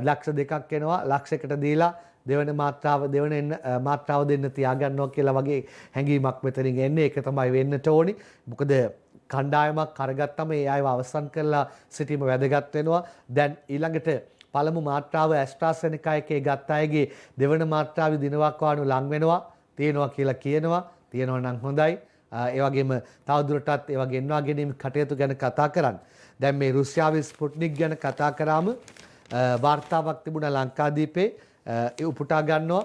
ලක්ෂ 2ක් එනවා. ලක්ෂයකට දීලා දෙවන මාත්‍රාව දෙන්න තියාගන්නවා කියලා වගේ හැඟීමක් මෙතනින් එන්නේ. ඒක තමයි වෙන්නට ඕනි. මොකද කණ්ඩායමක් කරගත්තම ඒ අයව අවසන් කරලා සිටීම වැදගත් වෙනවා. දැන් ඊළඟට පළමු මාත්‍රාව ඇස්ට්‍රාසෙනිකා එකේ ගත්ත අයගේ දෙවන මාත්‍රාවේ දිනවක්වානු ලං වෙනවා තියෙනවා කියලා කියනවා. තියෙනවා නම් හොඳයි. ඒ වගේම තවදුරටත් ඒ වගේ එන්වා ගැනීම කටයුතු ගැන කතා කරන්න. දැන් මේ රුසියාවේ ස්පුට්නික් ගැන කතා කරාම වාර්තාවක් තිබුණා ලංකාදීපේ ඒ උපුටා ගන්නවා.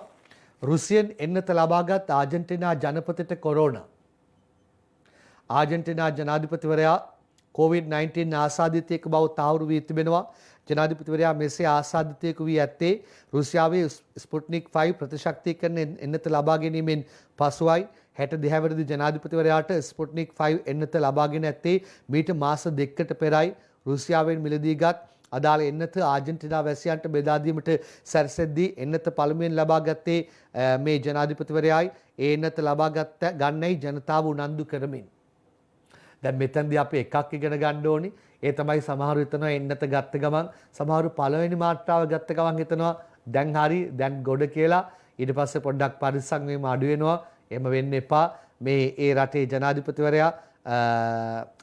රුසියෙන් එන්නත ලබාගත් ආජන්ටිනා ජනපතිට කොරෝනා. ආජන්ටිනා ජනාධිපතිවරයා COVID-19 ආසාදිතයෙක් බව තහවුරු වී තිබෙනවා. ජනාධිපතිවරයා මෙසේ ආසාදිතයෙකු වී ඇත්තේ රුසියාවේ ස්පුට්නික් 5 ප්‍රතිශක්තිකරණ එන්නත ලබා ගැනීමෙන් පසුවයි. 62 වෙනිදි ජනාධිපතිවරයාට ස්පුට්නික් 5 එන්නත ලබාගෙන ඇත්තේ මීට මාස 2කට පෙරයි. රුසියාවෙන් මිලදීගත් අදාළ එන්නත ආජන්ටිනා වැසියන්ට බෙදා දීමට සැරසෙද්දී එන්නත පළමුවෙන් ලබා ගත්තේ මේ ජනාධිපතිවරයායි. ඒ එන්නත ලබා ගන්නයි ජනතාව උනන්දු කරමින්. දැන් මෙතනදී අපි එකක් ඉගෙන ගන්න ඕනි. ඒ තමයි සමහරු හිතනවා එන්නත ගත්ත ගමන් සමහරු පළවෙනි මාත්‍රාව ගත්ත ගමන් හිතනවා දැන් හරි දැන් ගොඩ කියලා. ඊට පස්සේ පොඩ්ඩක් පරිස්සම් වීම අඩු වෙනවා. එහෙම වෙන්න එපා. මේ ඒ රටේ ජනාධිපතිවරයා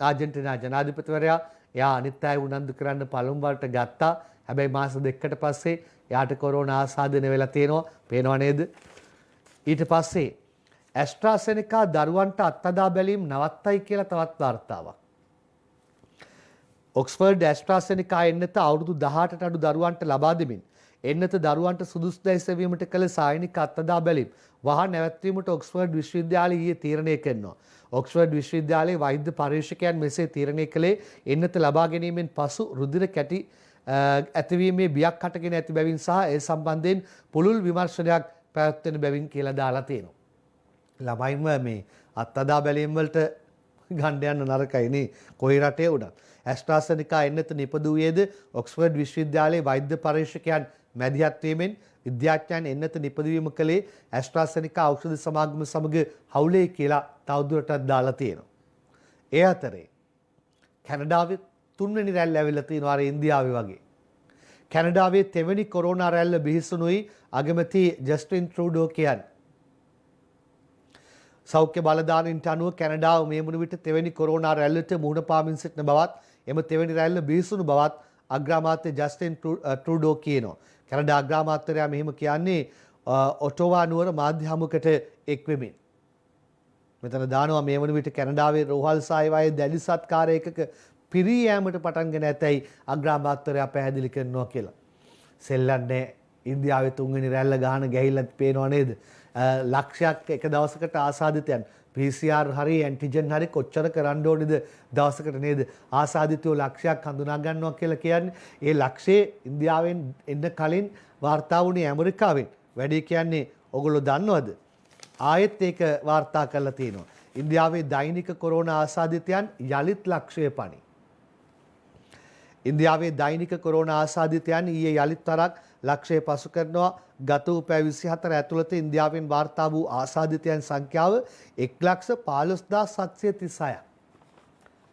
ආජන්ටිනා ජනාධිපතිවරයා එයා අනිත් අය උනන්දු කරන්න පළමු වරට ගත්තා. හැබැයි මාස 2කට පස්සේ එයාට කොරෝනා ආසාදනය වෙලා තියෙනවා. පේනව නේද? ඊට පස්සේ ඇස්ට්‍රාසෙනිකා දරුවන්ට අත්හදා බැලීම් නවත්තයි කියලා තවත් වාර්තාවක්. ඔක්ස්ෆර්ඩ් ඇස්ට්‍රාසෙනිකා එන්නත අවුරුදු 18ට අඩු දරුවන්ට ලබා දෙමින් එන්නත දරුවන්ට සුදුසු දැයි සෙවීමට කළ සායනික අත්හදා බැලීම් වහා නැවැත්වීමට ඔක්ස්ෆර්ඩ් විශ්වවිද්‍යාලය ඊයේ තීරණය කරනවා. ඔක්ස්ෆර්ඩ් විශ්වවිද්‍යාලයේ වෛද්‍ය පරීක්ෂකයන් මෙසේ තීරණය කළේ එන්නත ලබා ගැනීමෙන් පසු රුධිර කැටි ඇතිවීමේ බියක් හටගෙන ඇති බැවින් සහ ඒ සම්බන්ධයෙන් පුළුල් විමර්ශනයක් පැවැත්වෙන බැවින් කියලා දාලා තියෙනවා. ළමයින්ම මේ අත්හදා බැලීම් වලට ගන්න යන නරකයි නේ කොයි රටේ වුණත්. ඇස්ට්‍රාසෙනිකා එන්නත නිපදවුවේද ඔක්ස්ෆර්ඩ් විශ්වවිද්‍යාලයේ වෛද්‍ය පරීක්ෂකයන් මැදිහත් වීමෙන් විද්‍යාඥයන් එන්නත නිපදවීම කළේ ඇස්ට්‍රාසෙනිකා ඖෂධ සමාගම සමග හවුලේ කියලා තවදුරටත් දාලා තියෙනවා. ඒ අතරේ කැනඩාවේ 3 වෙනි රැල්ල ඇවිල්ලා තියෙනවා අර ඉන්දියාවේ වගේ. කැනඩාවේ 3 වෙනි කොරෝනා රැල්ල බිහිසුණුයි අගමැති ජස්ටින් ට්‍රූඩෝ කියන්නේ. සෞඛ්‍ය බලධාරීන්ට අනුව කැනඩාව මේ වන විට 3 වෙනි කොරෝනා රැල්ලට මුහුණ පාමින් සිටින බවත් එම 3 වෙනි රැල්ල බිහිසුණු බවත් අග්‍රාමාත්‍ය ජස්ටින් ට්‍රූඩෝ කියනවා. කැනඩා අග්‍රාමාත්‍යරයා මෙහිම කියන්නේ ඔටෝවා නුවර මාධ්‍ය හමුවකට එක් වෙමින්. මෙතන දානවා මේ වන විට කැනඩාවේ රෝහල් සායවායේ දැඩි සත්කාර ඒකක පිරී යෑමට පටන්ගෙන ඇතැයි අග්‍රාමාත්‍යරයා පැහැදිලි කරනවා කියලා. සෙල්ලන්නේ ඉන්දියාවේ 3 වෙනි රැල්ල ගහන ගැහිල්ලත් පේනව නේද? ලක්ෂයක් එක දවසකට ආසාදිතයන් PCR හරි ඇන්ටිජන් හරි කොච්චර කරන්න ඕනේද දවසකට නේද? ආසාදිතයෝ ලක්ෂයක් හඳුනා ගන්නවා කියලා කියන්නේ ඒ ලක්ෂයේ ඉන්දියාවෙන් එන්න කලින් වාර්තා වුණේ ඇමරිකාවෙන්. වැඩි කියන්නේ ඔගොල්ලෝ දන්නවද? ආයෙත් ඒක වාර්තා කරලා තියෙනවා. ඉන්දියාවේ දෛනික කොරෝනා ආසාදිතයන් යලිත් ලක්ෂය පණි. ඉන්දියාවේ දෛනික කොරෝනා ආසාදිතයන් ඊයේ යලිත් වරක් ලක්ෂය පසු කරනවා. ගත වූ පැය 24 ඇතුළත ඉන්දියාවෙන් වාර්තා වූ ආසාදිතයන් සංඛ්‍යාව 1,15,736ක්.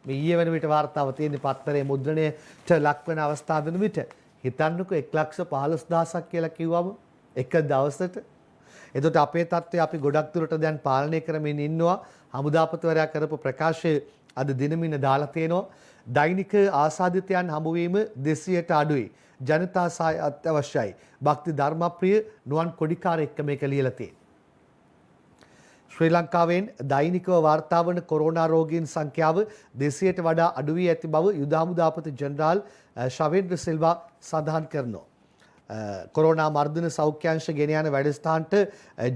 මේ ඊයේ වෙන විට වාර්තාව තියෙන පත්තරේ මුද්‍රණයට ලක්වන අවස්ථාව වෙන විට හිතන්නකෝ 1,15,000ක් කියලා කිව්වම එක දවසට. එතකොට අපේ තත්ත්වය අපි ගොඩක් දුරට දැන් පාලනය කරමින් ඉන්නවා. හමුදාපතිවරයා කරපු ප්‍රකාශය අද දිනමින දාලා තියෙනවා. දෛනික ආසාදිතයන් හමුවීම 200ට අඩුයි. ජනතා සහාය අත්‍යවශ්‍යයි. භක්ති ධර්මප්‍රිය නුවන් කොඩිකාර එක්ක මේක ලියලා තියෙනවා. ශ්‍රී ලංකාවෙන් දෛනිකව වාර්තා වන කොරෝනා රෝගීන් සංඛ්‍යාව 200ට වඩා අඩු වී ඇති බව යුද හමුදාපති ජෙනරාල් ශවේන්ද්‍ර සිල්වා සඳහන් කරනවා. කොරෝනා මර්ධන සෞඛ්‍යාංශ ගෙන යන වැඩසටහනට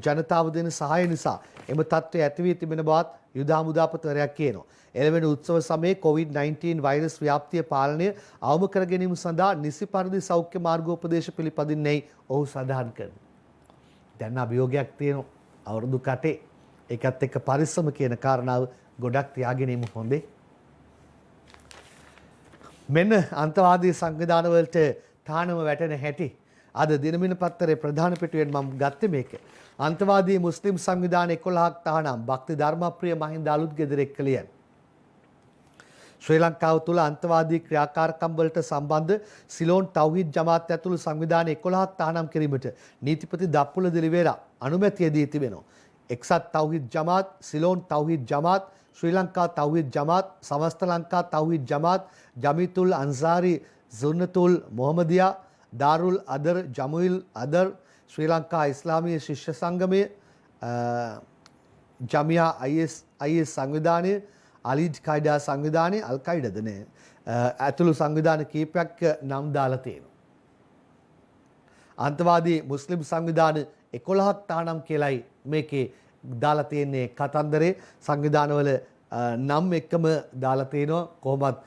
ජනතාව දෙන සහාය නිසා එම තත්ත්වය ඇති වී තිබෙන බවත් යුද හමුදාපතිවරයා කියනවා. එළවෙන උත්සව සමයේ COVID-19 වෛරස් ව්‍යාප්තිය පාලනය අවම කර ගැනීම සඳහා නිසි පරිදි සෞඛ්‍ය මාර්ගෝපදේශ පිළිපදින්නේයි ඔහු සඳහන් කරනවා. දැන් අභියෝගයක් තියෙනවා අවුරුදු කටේ. ඒකත් එක්ක පරිස්සම කියන කාරණාව ගොඩක් තියාගෙන ඉමු හොඳේ. මෙන්න අන්තවාදී සංවිධාන වලට තානම වැටෙන හැටි අද දිනමින පත්තරේ ප්‍රධාන පිටුවෙන් මම ගත්තේ මේක. අන්තවාදී මුස්ලිම් සංවිධාන 11ක් තහනම් භක්ති ධර්මප්‍රිය මහින්ද අලුත් ගෙදර එක්ක ලියන. ශ්‍රී ලංකාව තුළ අන්තවාදී ක්‍රියාකාරකම් වලට සම්බන්ධ සිලෝන් තෞහිද් ජමාත් ඇතුළු සංවිධාන 11ක් තහනම් කිරීමට නීතිපති දප්පුල දිලිවේරා අනුමැතිය දී තිබෙනවා. එක්සත් තෞහිද් ජමාත්, සිලෝන් තෞහිද් ජමාත්, ශ්‍රී ලංකා තෞහිද් ජමාත්, සමස්ත ලංකා තෞහිද් ජමාත්, ජමීතුල් අන්සාරි සුන්නතුල් මොහමදියා, දාරුල් අදර් ජමුයිල් අදර්, ශ්‍රී ලංකා ඉස්ලාමීය ශිෂ්‍ය සංගමය, ජමියා IS සංවිධානය, අලිඩ් කයිඩා සංවිධානය, අල් කයිඩද නේ ඇතුළු සංවිධාන කීපයක් නම් දාලා තියෙනවා. අන්තවාදී මුස්ලිම් සංවිධාන 11ක් තානම් කියලයි මේකේ දාලා තියෙන්නේ. කතන්දරේ සංවිධානවල නම් එක්කම දාලා තියෙනවා. කොහොමත්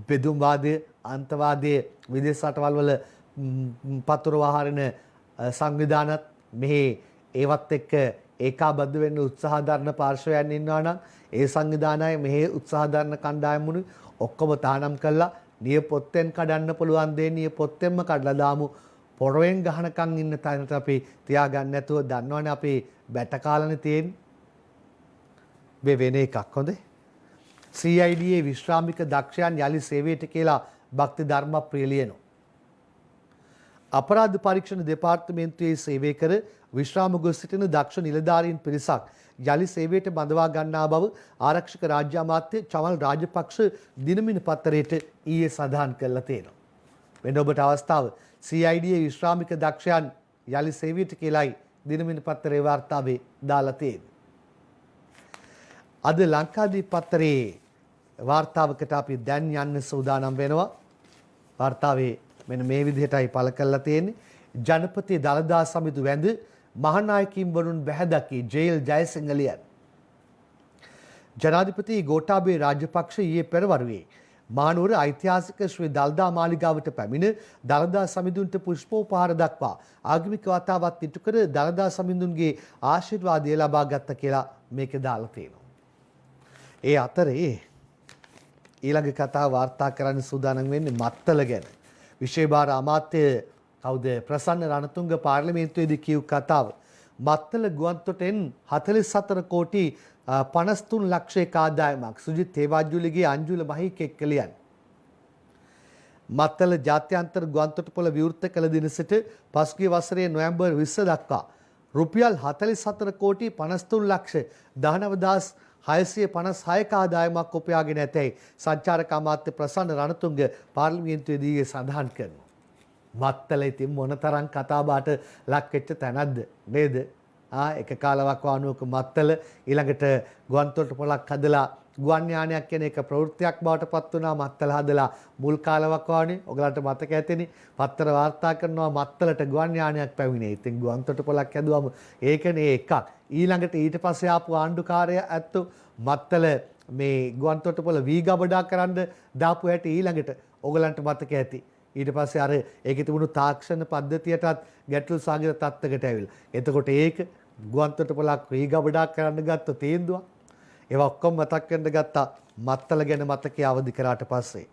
බෙදුම්වාදය, අන්තවාදයේ විදේශ රටවල් වල පතුරු වහරින සංවිධානත් මෙහි ඒවත් එක්ක ඒකාබද්ධ වෙන්න උත්සාහ දරන පාර්ශවයන් ඉන්නවා නම් ඒ සංවිධානය මෙහි උත්සාහ දරන කණ්ඩායමුණු ඔක්කොම තානම් කළා. නියපොත්තෙන් කඩන්න පුළුවන් දේ නියපොත්තෙන්ම කඩලා දාමු. පොරවෙන් ගහනකම් ඉන්න තැනට අපි තියාගන්න නැතුව දන්නවනේ අපි බැට කාලනේ තියෙන්නේ. මේ වෙන එකක් හොඳේ. CIDA විශ්‍රාමික දක්ෂයන් යලි සේවයට කියලා භක්ති ධර්මප්‍රිය ලියනවා. අපරාධ පරීක්ෂණ දෙපාර්තමේන්තුවේ සේවය කර විශ්‍රාම ගොස් සිටින දක්ෂ නිලධාරීන් පිරිසක් යලි සේවයට බඳවා ගන්නා බව ආරක්ෂක රාජ්‍ය අමාත්‍ය චමල් රාජපක්ෂ දිනමින පත්තරයට ඊයේ සඳහන් කරලා තියෙනවා. වෙන ඔබට අවස්ථාව CIDA විශ්‍රාමික දක්ෂයන් යලි සේවයට කියලායි දිනමින පත්තරේ වාර්තාවේ දාලා තියෙන්නේ. අද ලංකාදීප පත්තරේ වාර්තාවකට අපි දැන් යන්න සූදානම් වෙනවා. වාර්තාවේ මෙන්න මේ විදිහටයි පළ කරලා තියෙන්නේ. ජනපති දළදා සමිඳු වැඳ මහානායකින් වරුන් බැහැදකි ජේල් ජයසිංහලියන්. ජනාධිපති ගෝඨාභය රාජපක්ෂ ඊයේ පෙරවරුවේ මහනුවර ඓතිහාසික ශ්‍රී දළදා මාලිගාවට පැමිණ දළදා සමිඳුන්ට පුෂ්පෝපහාර දක්වා ආගමික වතාවත් ඉටු කර දළදා සමිඳුන්ගේ ආශිර්වාදය ලබා ගත්ත කියලා මේක දාලා තියෙනවා. ඒ අතරේ ඊළඟ කතාව වාර්තා කරන්න සූදානම් වෙන්නේ මත්තල ගැන. විශේෂ අමාත්‍ය කවුද ප්‍රසන්න රණතුංග පාර්ලිමේන්තුවේදී කියු කතාව. මත්තල ගුවන්තොටෙන් 44 කෝටි 53 ලක්ෂයක ආදායමක් සුජිත් තේවාජ්ජුලිගේ අංජුල මහීක එක්ක ලියන්නේ. මත්තල ජාත්‍යන්තර ගුවන්තොටුපොළ විවෘත කළ දින සිට පසුගිය වසරේ නොවැම්බර් 20 දක්වා රුපියල් 44 කෝටි 53 ලක්ෂ 19656ක ආදායමක් උපයාගෙන ඇතැයි සංචාරක අමාත්‍ය ප්‍රසන්න රණතුංග පාර්ලිමේන්තුවේදී සඳහන් කරනවා. මත්තල ඉතින් මොනතරම් කතාබහට ලක් වෙච්ච තැනක්ද නේද? එක කාලයක් වානුවක මත්තල ඊළඟට ගුවන්තොටුපොළක් හදලා ගුවන් යානයක් කියන එක ප්‍රවෘත්තියක් බවට පත් වුණා. මත්තල හදලා මුල් කාලයක් වානේ ඔයගලන්ට මතක ඇතිනේ. පත්තර වාර්තා කරනවා මත්තලට ගුවන් යානයක් පැමිණේ. ඉතින් ගුවන්තොටුපොළක් හැදුවම ඒකනේ එකක්. ඊළඟට ඊට පස්සේ ආපු ආණ්ඩුකාරය ඇත්තු මත්තල මේ ගුවන්තොටුපොළ වී ගබඩා කරන්න දාපු හැටි ඊළඟට ඔයගලන්ට මතක ඇති. ඊට පස්සේ අර ඒකේ තිබුණු තාක්ෂණ පද්ධතියටත් ගැටලු සාගර තත්ත්වයකට ඇවිල්ලා. එතකොට ඒක ගුවන්තොටුපළක් වී ගබඩක් කරන්න ගත්ත තීන්දුවක්. ඒවා ඔක්කොම මතක් කරන්න ගත්තා මත්තල ගැන මතකයේ අවදි කරාට පස්සේ.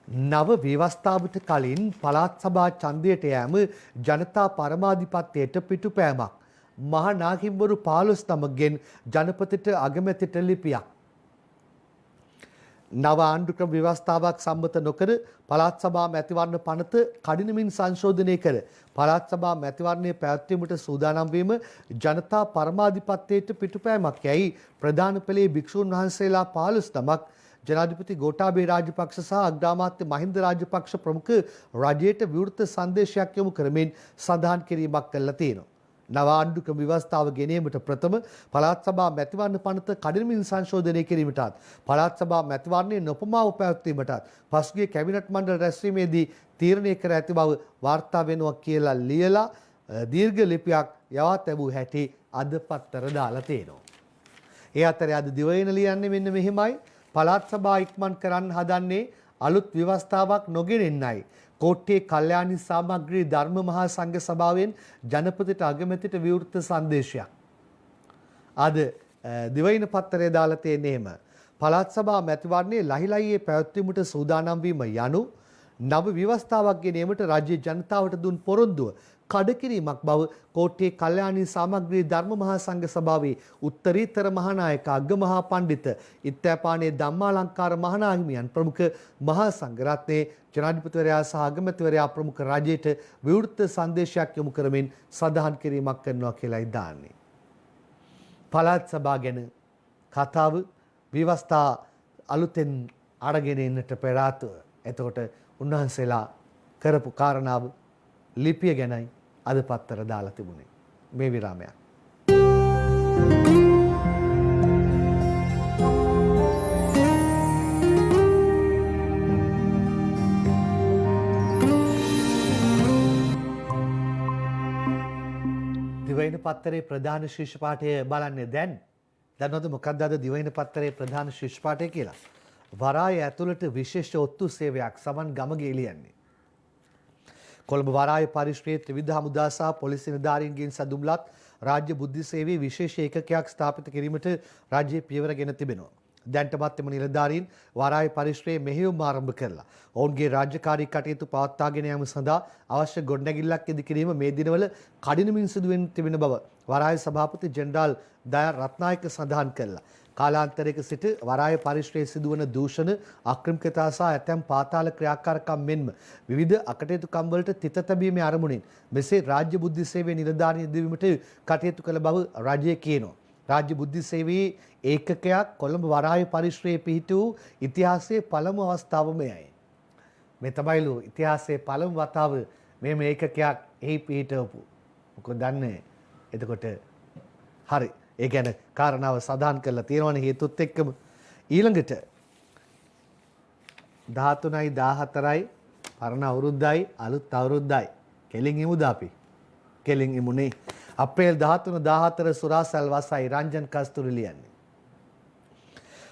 නව ව්‍යවස්ථාවට කලින් පළාත් සභා ඡන්දයට යෑම ජනතා පරමාධිපත්‍යයට පිටුපෑමක්. මහා නාහිම්වරු 15 නමකින් ජනපතිට අගමැතිට ලිපියක්. නව ආණ්ඩුක්‍රම ව්‍යවස්ථාවක් සම්මත නොකර පළාත් සභා මැතිවරණ පනත කඩිනමින් සංශෝධනය කර පළාත් සභා මැතිවරණය පැවැත්වීමට සූදානම් වීම ජනතා පරමාධිපත්‍යයට පිටුපෑමක් යයි ප්‍රධාන පෙළේ භික්ෂුන් වහන්සේලා 15 නමක් ජනාධිපති ගෝඨාභය රාජපක්ෂ සහ අග්‍රාමාත්‍ය මහින්ද රාජපක්ෂ ප්‍රමුඛ රජයට විවෘත සංදේශයක් යොමු කරමින් සඳහන් කිරීමක් කළා තියෙනවා. නව ආණ්ඩුක්‍රම ව්‍යවස්ථාව ගෙනීමට ප්‍රථම පළාත් සභා මැතිවරණ පනත කඩිනමින් සංශෝධනය කිරීමටත් පළාත් සභා මැතිවරණයේ නොපමාව පැවැත්වීමටත් පසුගිය කැබිනට් මණ්ඩල රැස්වීමේදී තීරණය කර ඇති බව වාර්තා වෙනවා කියලා ලියලා දීර්ඝ ලිපියක් යවා තැබූ හැටි අද පත්තර දාලා තියෙනවා. ඒ අතරේ අද දිවයින ලියන්නේ මෙන්න මෙහිමයි. පළාත් සභා ඉක්මන් කරන්න හදන්නේ අලුත් ව්‍යවස්ථාවක් නොගෙනෙන්නයි. කෝට්ටේ කල්යාණි සාමග්‍රී ධර්ම මහා සංඝ සභාවෙන් ජනපතිට අගමැතිට විවෘත සංදේශයක්. අද දිවයින පත්තරේ දාලා තියෙන්නේ එහෙම. පළාත් සභා මැතිවරණයේ ලහිලයියේ පැවැත්වීමට සූදානම් වීම යනු නව ව්‍යවස්ථාවක් ගෙනීමට රාජ්‍ය ජනතාවට දුන් පොරොන්දුව කඩකිරීමක් බව කෝට්ටේ කල්යාණී සාමග්‍රී ධර්ම මහා සංඝ සභාවේ උත්තරීතර මහානායක අග්ගමහා පඬිත ඉත්තෑපානේ ධම්මාලංකාර මහානාහිමියන් ප්‍රමුඛ මහා සංඝ රත්නයේ ජනාධිපතිවරයා සහ අගමැතිවරයා ප්‍රමුඛ රජයට විවෘත සංදේශයක් යොමු කරමින් සඳහන් කිරීමක් කරනවා කියලායි දාන්නේ. පළාත් සභා ගැන කතාව ව්‍යවස්ථා අලුතෙන් අරගෙන එන්නට පෙර ආතුව. එතකොට උන්වහන්සේලා කරපු කාරණාව ලිපිය ගැනයි අද පත්තර දාලා තිබුණේ. මේ විරාමයක්. දිවයින පත්තරේ ප්‍රධාන ශීර්ෂ පාඨය බලන්නේ දැන්. දන්නවද මොකක්ද අද දිවයින පත්තරේ ප්‍රධාන ශීර්ෂ පාඨය කියලා? වරාය ඇතුළට විශේෂ ඔත්තු සේවයක් සමන් ගමගේ එළියන්නේ. කොළඹ වරාය පරිශ්‍රයේ ත්‍රිවිධ හමුදා සහ පොලිස් නිලධාරීන්ගෙන් සැදුම්ලත් රාජ්‍ය බුද්ධි සේවයේ විශේෂ ඒකකයක් ස්ථාපිත කිරීමට රාජ්‍ය පියවර ගෙන තිබෙනවා. දැන්ටමත් එම නිලධාරීන් වරාය පරිශ්‍රයේ මෙහෙයුම් ආරම්භ කරලා ඔවුන්ගේ රාජකාරී කටයුතු පවත්වාගෙන යාම සඳහා අවශ්‍ය ගොඩනැගිල්ලක් ඉදි කිරීම මේ දිනවල කඩිනමින් සිදුවෙන් තිබෙන බව වරාය සභාපති ජෙනරාල් දයා රත්නායක සඳහන් කළා. කාලාන්තරයක සිට වරාය පරිශ්‍රයේ සිදුවන දූෂණ, අක්‍රමිකතා සහ ඇතැම් පාතාල ක්‍රියාකාරකම් මෙන්ම විවිධ අකටයුතුකම් වලට තිත තැබීමේ අරමුණින් මෙසේ රාජ්‍ය බුද්ධි සේවයේ නිලධාරීන් ඉදිවීමට කටයුතු කළ බව රජය කියනවා. රාජ්‍ය බුද්ධි සේවයේ ඒකකයක් කොළඹ වරාය පරිශ්‍රයේ පිහිට වූ ඉතිහාසයේ පළමු අවස්ථාව මෙයයි. මේ තමයිලු ඉතිහාසයේ පළමු වතාව මේ ඒකකයක් එහි පිහිටවපු. මොකද දන්නේ? එතකොට හරි. ඒ කියන්නේ කාරණාව සඳහන් කරලා තියෙනවනේ හේතුත් එක්කම. ඊළඟට 13යි 14යි පරණ අවුරුද්දයි අලුත් අවුරුද්දයි කෙලින් ඉමුද අපි? කෙලින් ඉමුනේ. අප්‍රේල් 13 14 සුරාසල් වසයි රංජන් කස්තුරි ලියන්නේ.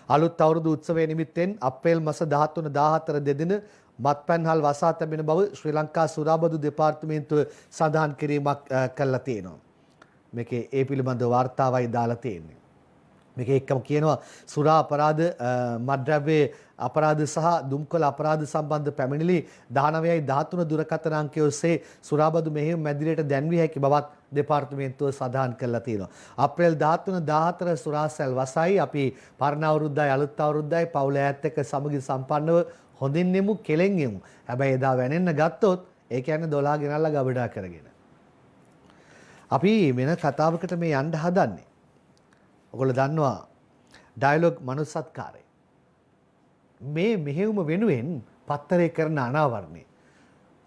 අලුත් අවුරුදු උත්සවය නිමිත්තෙන් අප්‍රේල් මාස 13 14 දෙදින මත්පැන්හල් වසා තැබෙන බව ශ්‍රී ලංකා සුරාබදු දෙපාර්තමේන්තුව සඳහන් කිරීමක් කළා තියෙනවා. මේකේ ඒ පිළිබඳව වාර්තාවයි දාලා තියෙන්නේ. මේක එක්කම කියනවා සුරා අපරාධ මත්ද්‍රව්‍ය අපරාධ සහ දුම්කොළ අපරාධ සම්බන්ධ පැමිණිලි 19යි 13 දුරකථන අංකය ඔස්සේ සුරාබදු මෙහෙයුම් මැදිරියට දැන්විය හැකි බවත් දෙපාර්තමේන්තුව සඳහන් කරලා තියෙනවා. අප්‍රේල් 13 14 සුරාසැල් වසයි අපි පරණ අවුරුද්දයි අලුත් අවුරුද්දයි පවුල ඈත් එක්ක සමගි සම්පන්නව හොඳින් නෙමු කෙලෙන් යමු. හැබැයි එදා වැනෙන්න ගත්තොත් ඒ කියන්නේ 12 ගෙනල්ලා ගබඩා කරගෙන. අපි වෙන කතාවකට මේ යන්න හදන්නේ. ඔයගොල්ලෝ දන්නවා ඩයලොග් මනුස්සත්කාරය. මේ මෙහෙයුම වෙනුවෙන් පත්තරේ කරන අනාවරණය.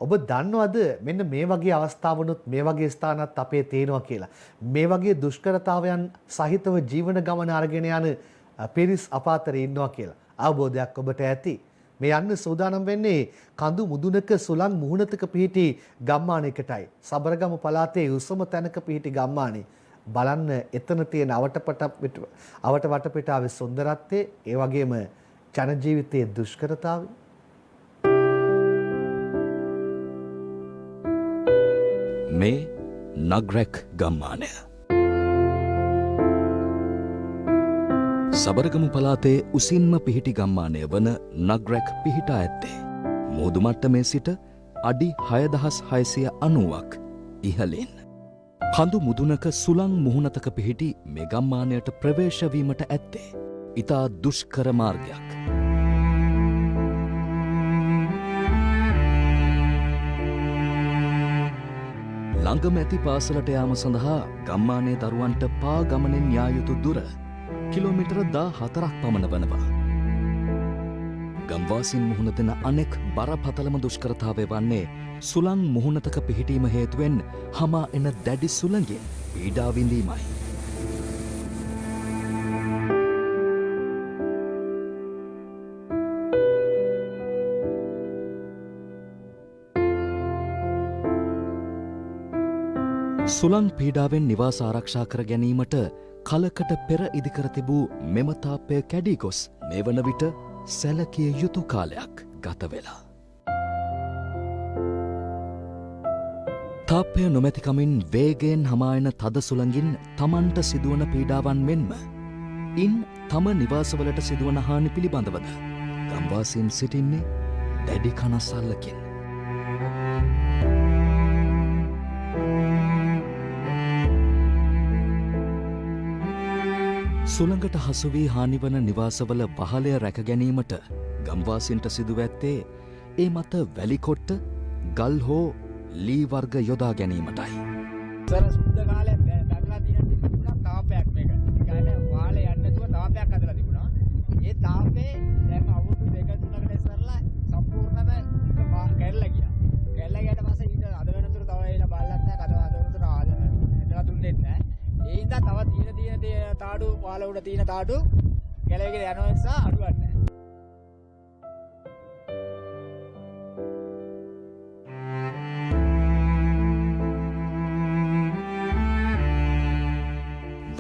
ඔබ දන්නවද මෙන්න මේ වගේ අවස්ථාවනුත් මේ වගේ ස්ථානත් අපේ තියෙනවා කියලා. මේ වගේ දුෂ්කරතාවයන් සහිතව ජීවන ගමන අරගෙන යන පිරිස් අපාතරේ ඉන්නවා කියලා. අවබෝධයක් ඔබට ඇති. මේ යන්න සූදානම් වෙන්නේ කඳු මුදුනක සුළං මුහුණතක පිහිටි ගම්මානයකටයි. සබරගමු පළාතේ උසම තැනක පිහිටි ගම්මානේ. බලන්න එතන තියෙන අවට වටපිටාවේ සුන්දරත්වය, ඒ වගේම ජන ජීවිතයේ දුෂ්කරතාවය. මේ නග්රැක් ගම්මානය. සබරගමු පලාතේ උසින්ම පිහිටි ගම්මානය වන නග්රැක් පිහිටා ඇත්තේ. මුහුදු මට්ටමේ සිට අඩි 6690ක් ඉහළින්. කඳු මුදුනක සුළං මුහුණතක පිහිටි මේ ගම්මානයට ප්‍රවේශ වීමට ඇත්තේ ඉතා දුෂ්කර මාර්ගයක්. ළඟම ඇති පාසලට යාම සඳහා ගම්මානයේ දරුවන්ට පා ගමනෙන් යා යුතු දුර කිලෝමීටර 14ක් පමණ වනවා. ගම්වාසීන් මුහුණ දෙන අනෙක් බරපතලම දුෂ්කරතාවය වන්නේ සුළං මුහුණතක පිහිටීම හේතුවෙන් හමා එන දැඩි සුළඟින් පීඩා විඳීමයි. සුළං පීඩාවෙන් නිවාස ආරක්ෂා කර ගැනීමට කලකට පෙර ඉදිකර තිබූ මෙම තාපය කැඩී ගොස් මේ වන විට සැලකිය යුතු කාලයක් ගත වෙලා. තාපය නොමැතිකමින් වේගයෙන් හමායන තද සුළඟින් තමන්ට සිදුවන පීඩාවන් මෙන්ම ඉන් තම නිවාසවලට සිදුවන හානි පිළිබඳවද ගම්වාසීන් සිටින්නේ දැඩි කනස්සල්ලකින්. සුළඟට හසුවී හානිවන නිවාසවල වහලය රැක ගැනීමට ගම්වාසින්ට සිදුව ඇත්තේ ඒ මත වැලිකොට්ට ගල් හෝ ලී වර්ග යොදා ගැනීමටයි. සර සුද්ද කාලේ බැලලා තියෙන තිබුණා තාපයක් මේක. ඒ කියන්නේ වාලේ යන්නේ නැතුව තාපයක් හදලා තිබුණා. ඒ තාපේ දැන් අවුරුදු 2-3කට ඉස්සරලා සම්පූර්ණයෙන්ම කැරලා ගියා. කැරලා ගියාට පස්සේ ඊට අද වෙනතුරු තව එලා බලලත් නැහැ. කඩව අද වෙනතුරු එතන දුන්නේ නැහැ. ඒ හින්දා තව තියෙන තාඩු වාල උඩ තියෙන තාඩු ගැලවිගෙන යන නිසා අඩුවක් නැහැ.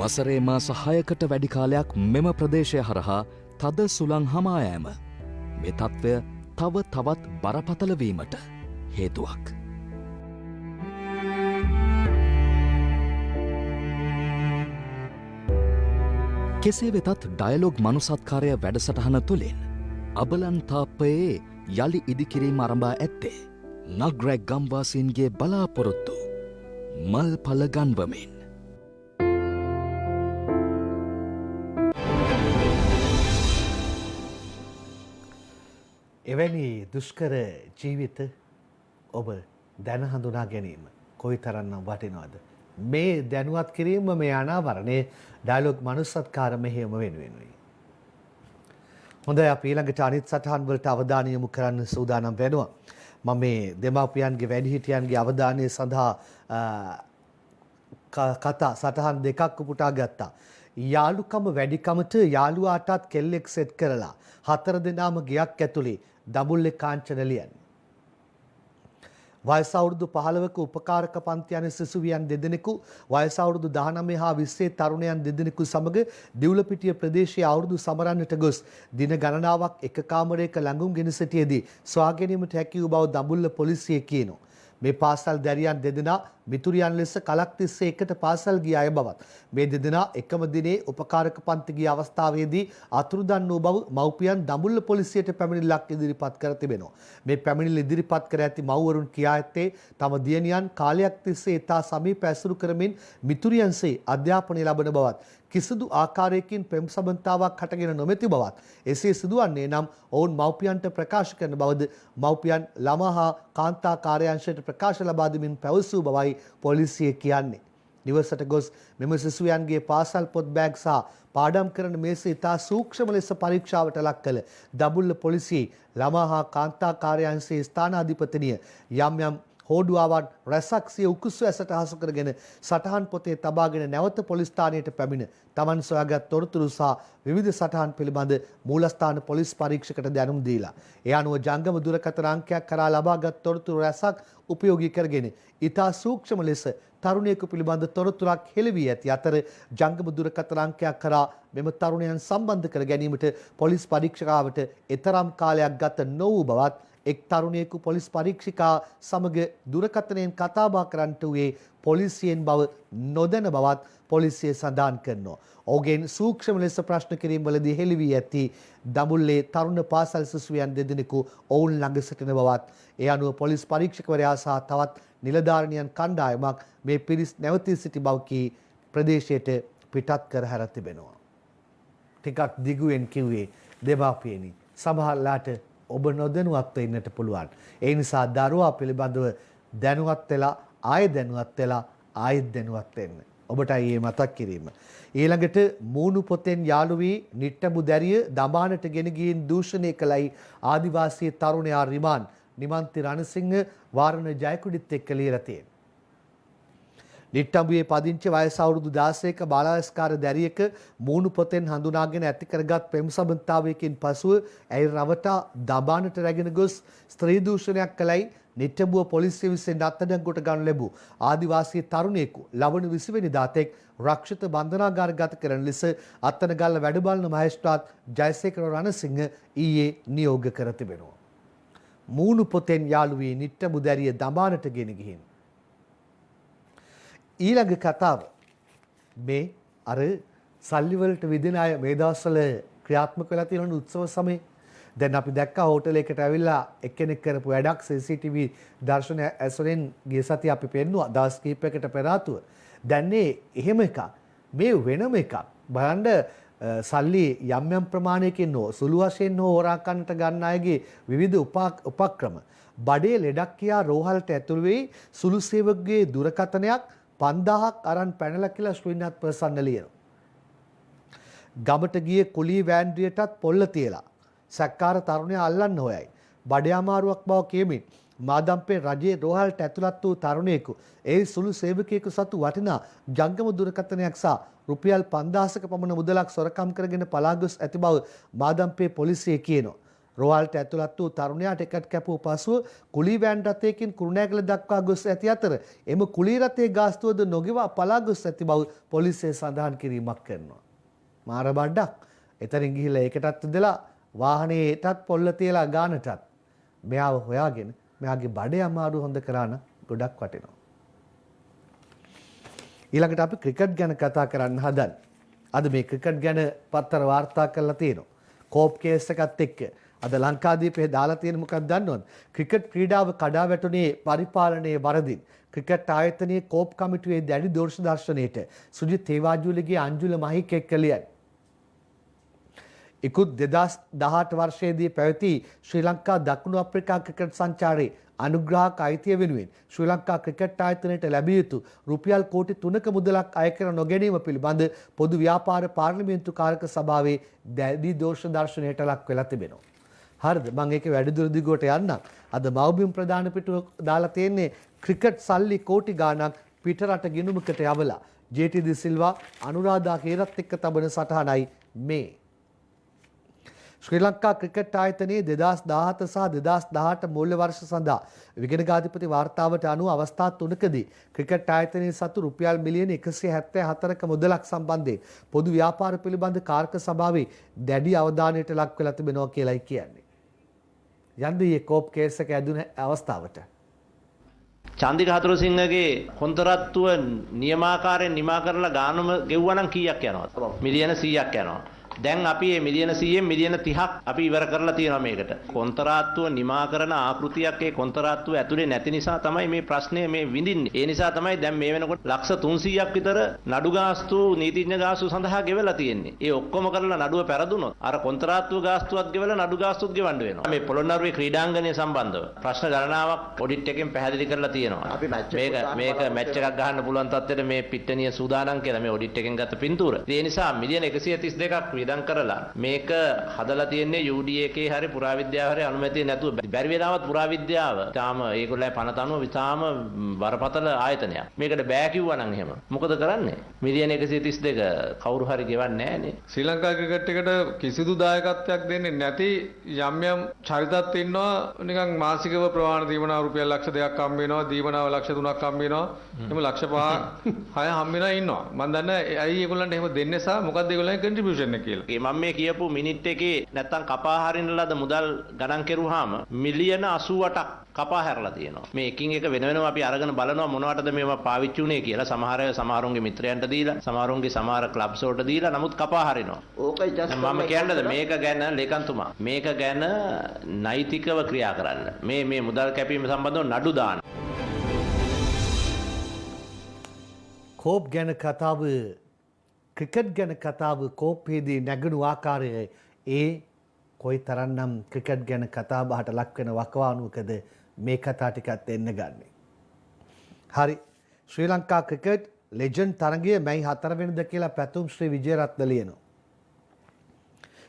වසරේ මාස 6කට වැඩි කාලයක් මෙම ප්‍රදේශය හරහා තද සුළං හමා යෑම මේ තත්ත්වය තව තවත් බරපතල වීමට හේතුවක්. කෙසේ වෙතත් ඩයලොග් මනුසත්කාරය වැඩසටහන තුළින් අබලන් තාපයේ යළි ඉදිකිරීම අරඹා ඇත්තේ නග්‍රැක් ගම්වාසීන්ගේ බලාපොරොත්තු මල් පල ගන්වමින්. එවැනි දුෂ්කර ජීවිත ඔබ දැන හඳුනා ගැනීම කොයි තරන්නම් වටිනවද. මේ දැනුවත් කිරීම මේ අනාවරණය ඩයලොග් මනුස්සත්කාර මෙහෙයම වෙනුවෙනුයි. හොඳයි අපි ඊළඟට අනිත් සටහන් වලට අවධානය යොමු කරන්න සූදානම් වෙනවා. මම මේ දෙමාපියන්ගේ වැඩිහිටියන්ගේ අවධානය සඳහා කතා සටහන් දෙකක් උපුටා ගත්තා. යාළුකම වැඩිකමට යාළුවාටත් කෙල්ලෙක් සෙට් කරලා 4 දෙනාම ගියක් ඇතුලේ දඹුල්ලේ කාංචනලියන්. වයස අවුරුදු 15ක උපකාරක පන්ති යන සිසුවියන් දෙදෙනෙකු වයස අවුරුදු 19 හා 20 තරුණයන් දෙදෙනෙකු සමග දිවුලපිටිය ප්‍රදේශයේ අවුරුදු සමරන්නට ගොස් දින ගණනාවක් එක කාමරයක ළඟුම් ගෙන සිටියේදී සොයා ගැනීමට හැකි වූ බව දඹුල්ල පොලිසිය කියනවා. මේ පාසල් දැරියන් දෙදෙනා මිතුරියන් ලෙස කලක් තිස්සේ එකට පාසල් ගිය අය බවත් මේ දෙදෙනා එකම දිනේ උපකාරක පන්ති ගිය අවස්ථාවේදී අතුරුදන් වූ බව මව්පියන් දඹුල්ල පොලිසියට පැමිණිල්ලක් ඉදිරිපත් කර තිබෙනවා. මේ පැමිණිල්ල ඉදිරිපත් කර ඇති මව්වරුන් කියා ඇත්තේ තම දියණියන් කාලයක් තිස්සේ ඉතා සමීප ඇසුරු කරමින් මිතුරියන්සේ අධ්‍යාපනය ලබන බවත් කිසිදු ආකාරයකින් පෙම් සබඳතාවක් හටගෙන නොමැති බවත් එසේ සිදුවන්නේ නම් ඔවුන් මව්පියන්ට ප්‍රකාශ කරන බවද මව්පියන් ළමා හා කාන්තා කාර්යාංශයට ප්‍රකාශ ලබා දෙමින් පැවසූ බවයි පොලිසිය කියන්නේ. නිවසට ගොස් මෙම සිසුයන්ගේ පාසල් පොත් බෑග් සහ පාඩම් කරන මේස ඉතා සූක්ෂම ලෙස පරීක්ෂාවට ලක් කළ දඹුල්ල පොලිසියේ ළමා හා කාන්තා කාර්යාංශයේ ස්ථානාධිපතිනිය යම් යම් හෝඩුවාවන් රැසක් සිය උකුස්සු ඇසට හසු කරගෙන සටහන් පොතේ තබාගෙන නැවත පොලිස් ස්ථානයට පැමිණ තමන් සොයාගත් තොරතුරු සහ විවිධ සටහන් පිළිබඳ මූලස්ථාන පොලිස් පරීක්ෂකට දැනුම් දීලා ඒ අනුව ජංගම දුරකථන අංකයක් කරා ලබාගත් තොරතුරු රැසක් උපයෝගී කරගෙන ඉතා සූක්ෂම ලෙස තරුණයෙකු පිළිබඳ තොරතුරක් හෙළවී ඇති අතර ජංගම දුරකථන අංකයක් කරා මෙම තරුණයන් සම්බන්ධ කර ගැනීමට පොලිස් පරීක්ෂකාවට එතරම් කාලයක් ගත නොවූ බවත් එක් තරුණයෙකු පොලිස් පරීක්ෂිකා සමග දුරකථනයෙන් කතාබහ කරන්නට වූයේ පොලිසියෙන් බව නොදැන බවත් පොලිසිය සඳහන් කරනවා. ඔහුගෙන් සූක්ෂම ලෙස ප්‍රශ්න කිරීම්වලදී හෙළි වී ඇති දඹුල්ලේ තරුණ පාසල් සිසුවියන් දෙදෙනෙකු ඔවුන් ළඟ සිටින බවත් ඒ අනුව පොලිස් පරීක්ෂකවරයා සහ තවත් නිලධාරණියන් කණ්ඩායමක් මේ පිරිස් නැවතී සිටි බවකි ප්‍රදේශයට පිටත් කර හැර තිබෙනවා. ටිකක් දිගුවෙන් කිව්වේ දෙමාපියනි සමහරලාට ඔබ නොදැනුවත් වෙන්නට පුළුවන්. ඒ නිසා දරුවා පිළිබඳව දැනුවත් වෙලා ආයෙ දැනුවත් වෙලා ආයෙත් දැනුවත් වෙන්න. ඔබටයි මේ මතක් කිරීම. ඊළඟට මූණු පොතෙන් යාළු වී නිට්ටඹු දැරිය දඹානට ගෙන ගිහින් දූෂණය කළයි ආදිවාසී තරුණයා රිමාන් නිමන්ති රණසිංහ වාරණ ජයකුඩිත් එක්ක ලියලා තියෙනවා. නිට්ටඹුවේ පදිංචි වයස අවුරුදු 16ක බාලවයස්කාර දැරියක මූණු පොතෙන් හඳුනාගෙන ඇති කරගත් පෙම් සම්බන්ධතාවයකින් පසුව ඇය රවටා දඹානට රැගෙන ගොස් ස්ත්‍රී දූෂණයක් කළයි නිට්ටඹුව පොලිසිය විසින් අත්අඩංගුවට ගනු ලැබූ ආදිවාසී තරුණයෙකු ලබන 20 වෙනිදා තෙක් රක්ෂිත බන්ධනාගාරගත කරන ලෙස අත්තනගල්ල වැඩබලන මහේස්ත්‍රාත් ජයසේකර රණසිංහ ඊයේ නියෝග කර තිබෙනවා. මූණු පොතෙන් යාළු වී නිට්ටඹු දැරිය දඹානට ගෙන ගිහින් ඊළඟ කතාව මේ අර සල්ලි වලට විදින අය මේ දවස්වල ක්‍රියාත්මක වෙලා තියෙන උත්සව සමයේ දැන් අපි දැක්කා හෝටලයකට ඇවිල්ලා එක්කෙනෙක් කරපු වැඩක් CCTV දර්ශනය ඇසුරෙන් ගිය සතිය අපි පෙන්නුවා දවස් කිහිපයකට පෙර ආතුව. දැන්නේ එහෙම එකක් මේ වෙනම එකක් බලන්න සල්ලි යම් යම් ප්‍රමාණයකින් හෝ සුළු වශයෙන් හෝ හොරා කන්නට ගන්න අයගේ විවිධ උපක්‍රම බඩේ ලෙඩක් කියා රෝහලට ඇතුළු වෙයි සුළු සේවකගේ දුරකථනයක් 5000ක් අරන් පැනලා කියලා ශ්‍රීනාත් ප්‍රසන්න ලියනවා. ගමට ගියේ කුලී වෑන්ඩ්‍රියටත් පොල්ල තියලා සැක්කාර තරුණයා අල්ලන්න හොයයි. බඩේ අමාරුවක් බව කියමින් මාදම්පේ රජයේ රෝහලට ඇතුළත් වූ තරුණයෙකු ඒ සුළු සේවකයෙකු සතු වටිනා ජංගම දුරකථනයක් සහ රුපියල් 5000ක පමණ මුදලක් සොරකම් කරගෙන පලා ගොස් ඇති බව මාදම්පේ පොලිසිය කියනවා. රෝහලට ඇතුළත් වූ තරුණයාට ටිකට් කැපුව පසුව කුලී වෑන් රථයකින් කුරුණෑගල දක්වා ගොස් ඇති අතර එම කුලී රථයේ ගාස්තුවද නොගෙවා පලා ගොස් ඇති බව පොලිසිය සඳහන් කිරීමක් කරනවා. මාර බණ්ඩක් එතනින් ගිහිල්ලා ඒකටත් ඉඳලා වාහනේටත් පොල්ල තියලා ගානටත් මෙයාව හොයාගෙන මෙයාගේ බඩේ අමාරු හොඳ කරාන ගොඩක් වටිනවා. ඊළඟට අපි ක්‍රිකට් ගැන කතා කරන්න හදන්නේ. අද මේ ක්‍රිකට් ගැන පත්තර වාර්තා කරලා තියෙනවා. කෝප් කේස් එකත් එක්ක අද ලංකාදීපේ දාලා තියෙන මොකක්ද දන්නවද? ක්‍රිකට් ක්‍රීඩාව කඩා වැටුනේ පරිපාලනයේ වරදින්. ක්‍රිකට් ආයතනයේ කෝප් කමිටුවේ දැඩි දෝෂ දර්ශනයේට සුජිත් තේවාජුලිගේ අංජුල මහික් එක්ක ලියයි. ඉකුත් 2018 වර්ෂයේදී පැවති ශ්‍රී ලංකා දකුණු අප්‍රිකා ක්‍රිකට් සංචාරයේ අනුග්‍රාහක අයිතිය වෙනුවෙන් ශ්‍රී ලංකා ක්‍රිකට් ආයතනයට ලැබිය යුතු රුපියල් කෝටි 3ක මුදලක් අය කර නොගැනීම පිළිබඳ පොදු ව්‍යාපාර පාර්ලිමේන්තු කාරක සභාවේ දැඩි දෝෂ දර්ශනයට ලක් වෙලා තිබෙනවා. හරිද? මම ඒකේ වැඩිදුර දිගට යන්නම්. අද මව්බිම් ප්‍රධාන පිටුව දාලා තියෙන්නේ ක්‍රිකට් සල්ලි කෝටි ගාණක් පිටරට ගිණුමකට යවලා ජේ.ටී. ඩි සිල්වා අනුරාධා හේරත් එක්ක තබන සටහනයි මේ. ශ්‍රී ලංකා ක්‍රිකට් ආයතනයේ 2017 සහ 2018 මූල්‍ය වර්ෂ සඳහා විගණකාධිපති වාර්තාවට අනුව අවස්ථා 3කදී ක්‍රිකට් ආයතනයේ සතු රුපියල් මිලියන 174ක මුදලක් සම්බන්ධයෙන් පොදු ව්‍යාපාර පිළිබඳ කාරක සභාවේ දැඩි අවධානයට ලක් වෙලා තිබෙනවා කියලායි කියන්නේ. යන්නේ කෝප් කේස් එක ඇදුන අවස්ථාවට චන්දික හතුරුසිංහගේ කොන්තරත්තුව නියමාකාරයෙන් නිමා කරලා ගානම ගෙව්වා නම් කීයක් යනවද? මිලියන 100ක් යනවා. දැන් අපි මේ මිලියන 100න් මිලියන 30ක් අපි ඉවර කරලා තියෙනවා මේකට. කොන්තරාත්තුව නිමා කරන ආකෘතියක් ඒ කොන්තරාත්තුව ඇතුලේ නැති නිසා තමයි මේ ප්‍රශ්නේ මේ විඳින්නේ. ඒ නිසා තමයි දැන් මේ වෙනකොට ලක්ෂ 300ක් විතර නඩු ගාස්තු නීතිඥ ගාස්තු සඳහා ගෙවලා තියෙන්නේ. ඒ ඔක්කොම කරලා නඩුව පෙරදුනොත් අර කොන්තරාත්තුව ගාස්තුවත් ගෙවලා නඩු ගාස්තුත් ගෙවන්න වෙනවා. මේ පොළොන්නරුවේ ක්‍රීඩාංගණය සම්බන්ධව ප්‍රශ්න ගණනාවක් ඔඩිට් එකෙන් පැහැදිලි කරලා තියෙනවා. මේක මැච් එකක් ගහන්න පුළුවන් තත්ත්වෙට මේ පිට්ටනිය සූදානම් කියලා මේ ඔඩිට් එකෙන් ගත්ත පින්තූර. ඒ නිසා මිලියන 132ක් වියදම් කරලා මේක හදලා තියෙන්නේ UDA එකේ හරි පුරාවිද්‍යාව හරි අනුමැතිය නැතුව බැරි වෙලාවත් පුරාවිද්‍යාව තාම ඒගොල්ලෝ පනත අනුව තාම බරපතල ආයතනයක්. මේකට බෑ කිව්වා නම් එහෙම මොකද කරන්නේ? මිලියන 132 කවුරු හරි ගෙවන්නේ නැහනේ. ශ්‍රී ලංකා ක්‍රිකට් එකට කිසිදු දායකත්වයක් දෙන්නේ නැති යම් යම් චරිතත් ඉන්නවා. නිකන් මාසිකව ප්‍රමාණ දීමනාව රුපියල් ලක්ෂ 2ක් හම්බ වෙනවා, දීමනාව ලක්ෂ 3ක් හම්බ වෙනවා. එහෙම ලක්ෂ 5 6 හම්බ වෙනවා ඉන්නවා. මම දන්නේ ඇයි ඒගොල්ලන්ට එහෙම දෙන්නේ සහ මොකද්ද ඒගොල්ලන්ගේ කන්ට්‍රිබියුෂන් එක කියලා. මම මේ කියපු මිනිත් එකේ නැත්තම් කපා හරින ලද මුදල් ගණන් කෙරුවාම මිලියන 88ක් කපා හැරලා තියෙනවා. මේ එකින් එක වෙන වෙනම අපි අරගෙන බලනවා මොනවටද මේවා පාවිච්චි වුනේ කියලා. සමහරුන්ගේ මිත්‍රයන්ට දීලා, සමහරුන්ගේ සමහර ක්ලබ්ස් වලට දීලා නමුත් කපා හරිනවා. මම කියන්නද මේක ගැන ලේකම්තුමා මේක ගැන නෛතිකව ක්‍රියා කරන්න. මේ මුදල් කැපීම සම්බන්ධව නඩු දාන්න. කෝප් ගැන කතාව ක්‍රිකට් ගැන කතාව කෝප්පේදී නැගුණු ආකාරය ඒ කොයි තරන්නම් ක්‍රිකට් ගැන කතා බහට ලක් වෙන වකවානුවකද මේ කතා ටිකත් එන්න ගන්නේ. හරි ශ්‍රී ලංකා ක්‍රිකට් ලෙජන්ඩ් තරගය මැයි 4 වෙනිදා කියලා පැතුම් ශ්‍රී විජේරත්න ලියනවා.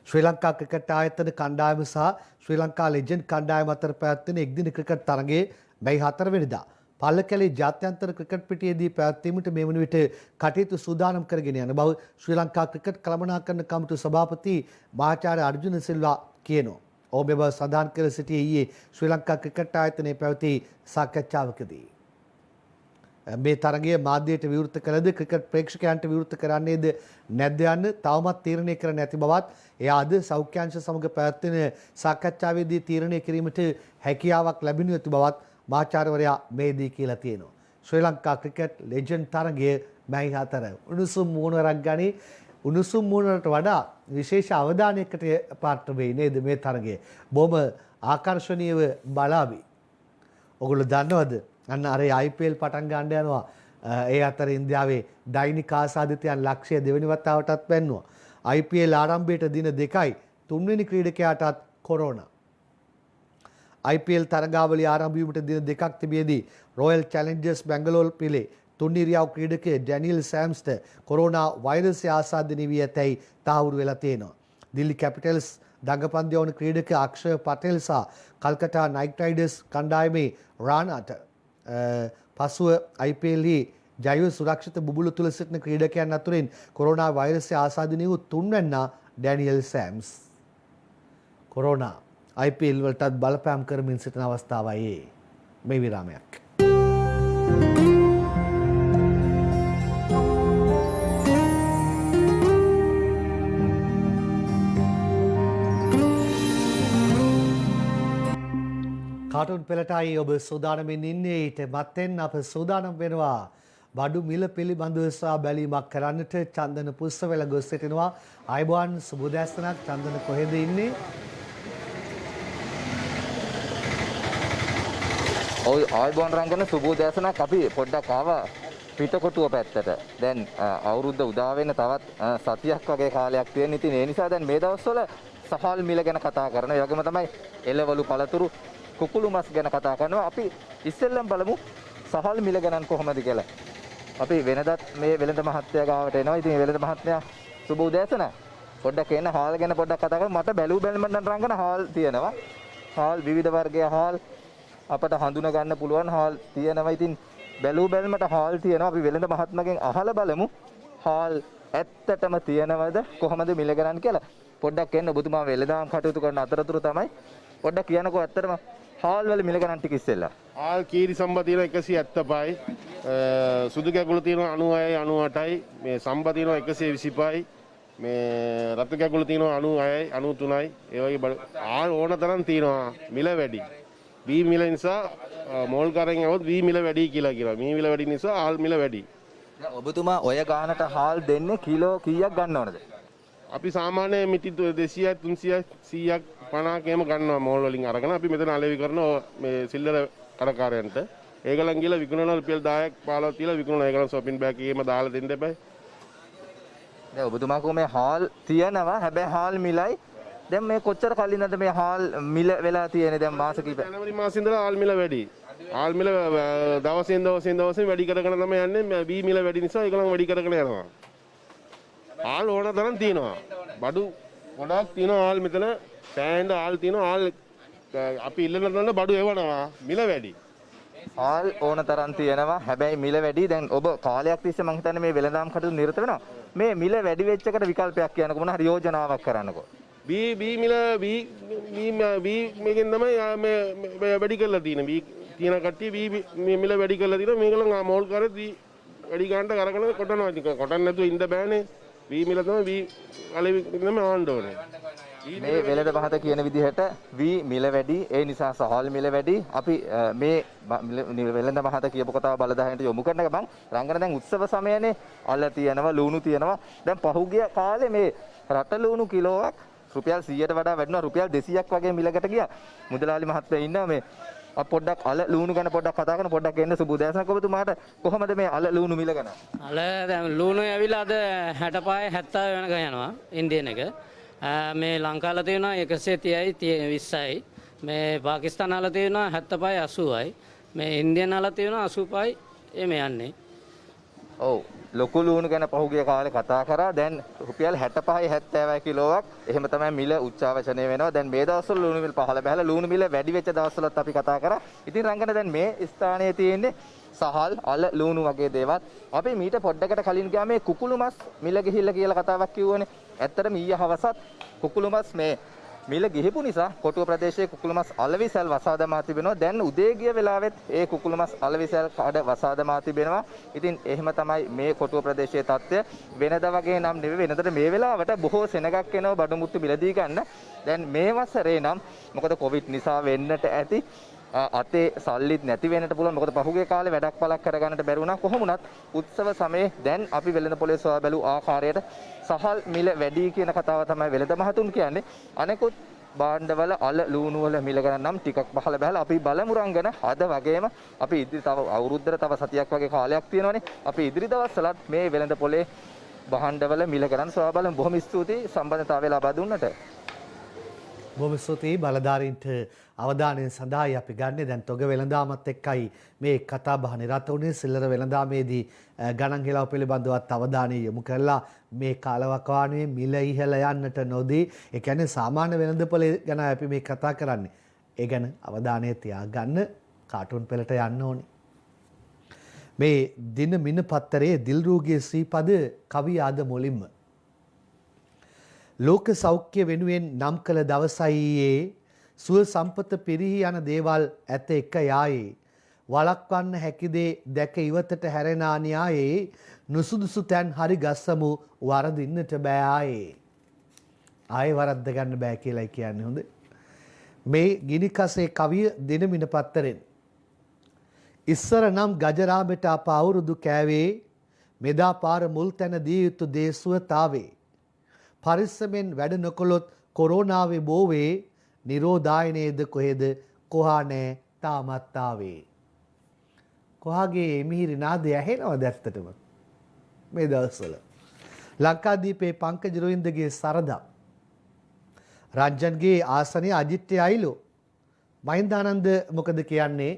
ශ්‍රී ලංකා ක්‍රිකට් ආයතන කණ්ඩායම සහ ශ්‍රී ලංකා ලෙජන්ඩ් කණ්ඩායම අතර පැවැත්වෙන එක්දින ක්‍රිකට් තරගයේ මැයි 4 වෙනිදා පල්ලකැලේ ජාත්‍යන්තර ක්‍රිකට් පිටියේදී පැවැත්වීමට මේ වන විට කටයුතු සූදානම් කරගෙන යන බව ශ්‍රී ලංකා ක්‍රිකට් කළමනාකරණ කමිටු සභාපති මහාචාර්ය අර්ජුන සිල්වා කියනවා. ඔහු මෙබව සඳහන් කර සිටියේ ඊයේ ශ්‍රී ලංකා ක්‍රිකට් ආයතනයේ පැවති සාකච්ඡාවකදී. මේ තරගය මාධ්‍යයට විවෘත කළද ක්‍රිකට් ප්‍රේක්ෂකයන්ට විවෘත කරන්නේද නැද්ද යන්න තවමත් තීරණය කර නැති බවත් එය අද සෞඛ්‍යාංශ සමග පැවැත්වෙන සාකච්ඡාවේදී තීරණය කිරීමට හැකියාවක් ලැබෙනු ඇති බවත් මාචාර්යවරයා මේදී කියලා තියෙනවා. ශ්‍රී ලංකා ක්‍රිකට් ලෙජන්ඩ් තරගය මැයි 4 උණුසුම් මූණරක් ගනි උණුසුම් මූණරට වඩා විශේෂ අවධානයකට පාත්‍ර වෙයි නේද මේ තරගය. බොහොම ආකර්ෂණීයව බලාවි. ඔගොල්ලෝ දන්නවද? අන්න අර IPL පටන් ගන්න යනවා. ඒ අතර ඉන්දියාවේ දෛනික ආසාදිතයන් ලක්ෂය දෙවෙනි වතාවටත් පැන්නුවා. IPL ආරම්භයට දින 2යි තුන්වෙනි ක්‍රීඩකයාටත් කොරෝනා. IPL තරගාවලිය ආරම්භ වීමට දින 2ක් තිබියදී රොයල් චැලෙන්ජර්ස් බැංගලෝර පිලේ තුන්නිරියව් ක්‍රීඩකයා ඩැනියල් සෑම්ස්ට කොරෝනා වෛරසය ආසාදනය වී ඇතැයි තහවුරු වෙලා තියෙනවා. දිල්ලි කැපිටල්ස් දඟපන්දු යවන ක්‍රීඩක අක්ෂය පටේල් සහ කල්කටා නයිට් රයිඩර්ස් කණ්ඩායමේ රානාට පසුව IPL ජෛව සුරක්ෂිත බුබුලු තුල සිටින ක්‍රීඩකයන් අතුරින් කොරෝනා වෛරසය ආසාදනය වූ තුන්වැන්නා ඩැනියල් සෑම්ස්. කොරෝනා IPL වලටත් බලපෑම් කරමින් සිටින අවස්ථාවයි මේ විරාමයක්. කාටුන් පෙළටයි ඔබ සූදානමින් ඉන්නේ. ඊට මත්තෙන් අප සූදානම් වෙනවා බඩු මිල පිළිබඳව සහ බැලීමක් කරන්නට. චන්දන පුස්සවෙල ගොස් සිටිනවා. ආයුබෝවන් සුබෝදෑසනක්. චන්දන කොහෙද ඉන්නේ? ඔය ආයුබෝවන් රංගන සුබෝදෑසනක්. අපි පොඩ්ඩක් ආවා පිටකොටුව පැත්තට. දැන් අවුරුද්ද උදා වෙන තවත් සතියක් වගේ කාලයක් තියෙන. ඉතින් ඒ නිසා දැන් මේ දවස්වල සහල් මිල ගැන කතා කරනවා. ඒ වගේම තමයි එළවලු පළතුරු කුකුළු මස් ගැන කතා කරනවා. අපි ඉස්සෙල්ලම බලමු සහල් මිල ගැන කොහොමද කියලා. අපි වෙනදත් මේ වෙළඳ මහත්තයා ගාවට එනවා. ඉතින් වෙළඳ මහත්තයා සුබ උදෑසන. පොඩ්ඩක් එන්න හාල් ගැන පොඩ්ඩක් කතා කරමු. මට බැලු බැලමෙන් නම් රංගන හාල් තියෙනවා. හාල් විවිධ වර්ගයේ හාල් අපට හඳුනා ගන්න පුළුවන් හාල් තියෙනවා. ඉතින් බැලු බැලමට හාල් තියෙනවා. අපි වෙළඳ මහත්මගෙන් අහලා බලමු හාල් ඇත්තටම තියෙනවද කොහොමද මිල ගණන් කියලා. පොඩ්ඩක් එන්න ඔබතුමා වෙළඳාම් කටයුතු කරන අතරතුර තමයි පොඩ්ඩක් කියනකෝ ඇත්තටම හාල් වල මිල ගණන් ටික ඉස්සෙල්ලා. හාල් කීරි සම්බා තියෙනවා 175යි. සුදු කැකුළු තියෙනවා 96යි 98යි. මේ සම්බා තියෙනවා 125යි. මේ රතු කැකුළු තියෙනවා 96යි 93යි. ඒ වගේ හාල් ඕන තරම් තියෙනවා. මිල වැඩි. වී මිල නිසා මෝල් කරෙන් આવොත් වී මිල වැඩි කියලා කියනවා. මේ මිල වැඩි නිසා හාල් මිල වැඩි. දැන් ඔබතුමා ඔය ගානට හාල් දෙන්නේ කිලෝ කීයක් ගන්න ඕනද? අපි සාමාන්‍ය මිටි 200යි 300යි 100ක් 50ක් එහෙම ගන්නවා මෝල් වලින් අරගෙන අපි මෙතන අලෙවි කරනවා මේ සිල්ලර කඩකාරයන්ට. ඒගොල්ලන් ගිහලා විකුණනවා රුපියල් 10ක් 15ක් තියලා විකුණනවා. ඒගොල්ලන් shopping bag එකේම දාලා දෙන්න එපා. දැන් ඔබතුමා කෝ මේ හාල් තියනවා. හැබැයි හාල් මිලයි. දැන් මේ කොච්චර කලින්ද මේ හාල් මිල වෙලා තියෙන්නේ? දැන් මාස කිහිපයක්. ජනවාරි මාසේ ඉඳලා හාල් මිල වැඩි. හාල් මිල දවසින් වැඩි කරගෙන තමයි යන්නේ. බී මිල වැඩි නිසා ඒගොල්ලන් වැඩි කරගෙන යනවා. හාල් ඕන තරම් තියෙනවා. බඩු ගොඩාක් තියෙනවා හාල් මෙතන. සෑහෙන හාල් තියෙනවා. හාල් අපි ඉල්ලන තරම් බඩු එවනවා. මිල වැඩි. හාල් ඕන තරම් තියෙනවා. හැබැයි මිල වැඩි. දැන් ඔබ කාලයක් තිස්සේ මම හිතන්නේ මේ වෙළඳාම් කටයුතු නිරත වෙනවා. මේ මිල වැඩි වෙච්ච එකට විකල්පයක් කියනකො මොන හරි යෝජනාවක් කරන්නකෝ. බී මිල මේකෙන් තමයි මේ වැඩි කරලා තියෙන්නේ. බී තියෙන කට්ටිය බී මිල වැඩි කරලා තියෙනවා. මේගොල්ලෝ මෝල් කරේ වැඩි ගන්නට කරගෙන කොටනවා. ඉතින් කොටන්න නැතුව ඉන්න බෑනේ. වී මිල තමයි වී අලෙවිම ආන්න ඕනේ. මේ වෙළඳ පහත කියන විදිහට වී මිල වැඩි ඒ නිසා සහල් මිල වැඩි අපි මේ වෙළඳ පහත කියපු කතාව බලදායන්ට යොමු කරන ගමන් රංගන දැන් උත්සව සමයනේ අල තියෙනවා ලුණු තියෙනවා දැන් පහුගිය කාලේ මේ රට ලුණු කිලෝවක් රුපියල් 100ට වඩා වැඩිනවා රුපියල් 200ක් වගේ මිලකට ගියා මුදලාලි මහත්තයා ඉන්නවා මේ පොඩ්ඩක් අල ලුණු ගැන පොඩ්ඩක් කතා කරන පොඩ්ඩක් එන්න සුබෝදෑසනක් ඔබතුමාට කොහමද මේ අල ලුණු මිල ගැන අල දැන් ලුණු ඇවිල්ලා අද 65 70 වෙනකන් යනවා ඉන්දියන් එක මේ ලංකාවේ තියෙනවා 130යි 20යි මේ පාකිස්තාන වල තියෙනවා 75යි 80යි මේ ඉන්දියන් වල තියෙනවා 85යි එමෙ යන්නේ ඔව් ලොකු ලුණු ගැන පහුගිය කාලේ කතා කරා දැන් රුපියල් 65යි 70යි කිලෝවක් එහෙම තමයි මිල උච්චාවචනය වෙනවා දැන් මේ දවස්වල ලුණු මිල පහළ බහැලා ලුණු මිල වැඩි වෙච්ච දවස්වලත් අපි කතා කරා ඉතින් රංගන දැන් මේ ස්ථානයේ තියෙන්නේ සහල් අල ලුණු වගේ දේවල් අපි මීට පොඩ්ඩකට කලින් ගියා මේ කුකුළු මස් මිල ගිහිල්ලා කියලා කතාවක් කිව්වනේ ඇත්තටම ඊය හවසත් කුකුළු මස් මේ මිල ගිහිපු නිසා කොටුව ප්‍රදේශයේ කුකුළු මස් අලවිසල් වසා දමා තිබෙනවා දැන් උදේ ගිය වෙලාවෙත් ඒ කුකුළු මස් අලවිසල් කඩ වසා දමා තිබෙනවා ඉතින් එහෙම තමයි මේ කොටුව ප්‍රදේශයේ තත්ත්වය වෙනද වගේ නම් නෙවෙයි වෙනදට මේ වෙලාවට බොහෝ සෙනගක් එනවා බඩු මුට්ටු මිලදී ගන්න දැන් මේ වසරේ නම් මොකද කොවිඩ් නිසා වෙන්නට ඇති අතේ සල්ලිත් නැති වෙන්නට පුළුවන් මොකද පහුගිය කාලේ වැඩක් පළක් කරගන්නට බැරි වුණා කොහොම වුණත් උත්සව සමයේ දැන් අපි වෙළඳ පොලේ සොයා බැලූ ආකාරයට සහල් මිල වැඩි කියන කතාව තමයි වෙළඳ මහතුන් කියන්නේ අනෙකුත් භාණ්ඩවල අල ලුණු වල මිල ගණන් නම් ටිකක් පහළ බහලා අපි බලමු රංගන අද වගේම අපි ඉදිරි තව අවුරුද්දට තව සතියක් වගේ කාලයක් තියෙනවනේ අපි ඉදිරි දවස්වලත් මේ වෙළඳ පොලේ භාණ්ඩවල මිල ගණන් සොයා බලමු බොහොම ස්තුතියි සම්බන්ධතාවය ලබා දුන්නට බොහොම ස්තුතියි බලධාරීන්ට අවධානය සඳහායි අපි ගන්නේ දැන් තොග වෙළඳාමත් එක්කයි මේ කතා බහ නිරත වුණේ සිල්ලර වෙළඳාමේදී ගණන් හෙලාව පිළිබඳවත් අවධානය යොමු කරලා මේ කාලවකවානුවේ මිල ඉහළ යන්නට නොදී ඒ කියන්නේ සාමාන්‍ය වෙළඳපොළ ගැන අපි මේ කතා කරන්නේ ඒ ගැන අවධානය තියාගන්න කාටුන් පෙළට යන්න ඕනේ මේ දින මින පත්තරේ දිල්රූගේ ශ්‍රීපද කවි ආද මුලින්ම ලෝක සෞඛ්‍ය වෙනුවෙන් නම් කළ දවසයියේ සුව සම්පත පිරිහි යන දේවල් ඇත එක යායේ වළක්වන්න හැකිදේ දැක ඉවතට හැරෙනා න්‍යායේ නුසුදුසු තැන් හරි ගස්සමු වරදින්නට බෑ ආයේ වරද්ද ගන්න බෑ කියලායි කියන්නේ හොඳ මේ ගිනිකසේ කවිය දිනමින පත්තරෙන් ඉස්සර නම් ගජරාමෙට අප අවුරුදු කෑවේ මෙදා පාර මුල් තැන දිය යුතු දේශුවතාවේ පරිස්සමෙන් වැඩ නොකොළොත් කොරෝනාවේ බෝවේ නිරෝධායනයේද කොහෙද කොහා නෑ තාමත් ආවේ කොහාගේ මිහිරි නාදය ඇහෙනවද ඇත්තටම මේ දවස්වල ලංකාදීපේ පංකජ රොයින්දගේ සරදා රංජන්ගේ ආසනයේ අජිත්‍ය අයිලෝ මහින්දානන්ද මොකද කියන්නේ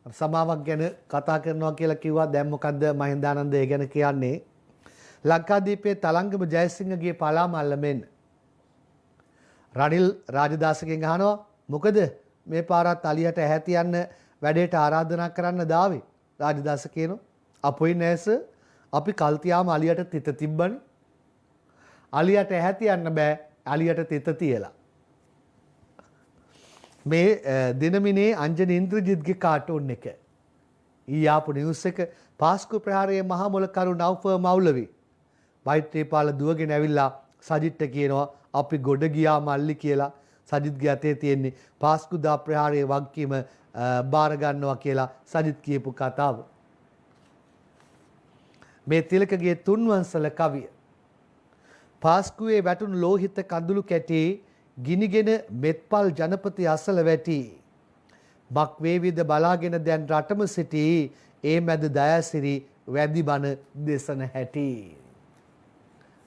සමාවක් ගැන කතා කරනවා කියලා කිව්වා දැන් මොකද්ද මහින්දානන්ද ඒ ගැන කියන්නේ ලංකාදීපේ තලංගම ජයසිංහගේ පලාමල්ල මෙන් රනිල් රාජදාසගෙන් අහනවා මොකද මේ පාරත් අලියට ඇහැ තියන්න වැඩේට ආරාධනා කරන්න දාවේ රාජදාස කියනවා අපොයි නෑස අපි කල්තියාම අලියට තිත තිබ්බනේ අලියට ඇහැ තියන්න බෑ අලියට තිත තියලා මේ දිනමිනේ අංජන ඉන්ද්‍රජිත්ගේ කාටුන් එක ඊයාපු නිවුස් එක පාස්කු ප්‍රහාරයේ මහා මොලකරු නව්ෆර් මෞලවි මෛත්‍රීපාල දුවගෙන ඇවිල්ලා සජිත්ට කියනවා අපි ගොඩ ගියා මල්ලි කියලා සජිත්ගේ අතේ තියෙන්නේ පාස්කුදා ප්‍රහාරයේ වගකීම බාර ගන්නවා කියලා සජිත් කියපු කතාව. මේ තිලකගේ තුන්වංශල කවිය. පාස්කුවේ වැටුණු ලෝහිත කඳුළු කැටි ගිනිගෙන මෙත්පල් ජනපති අසල වැටි. බක් වේවිද බලාගෙන දැන් රටම සිටි ඒ මැද දයාසිරි වැදි බන දෙසන හැටි.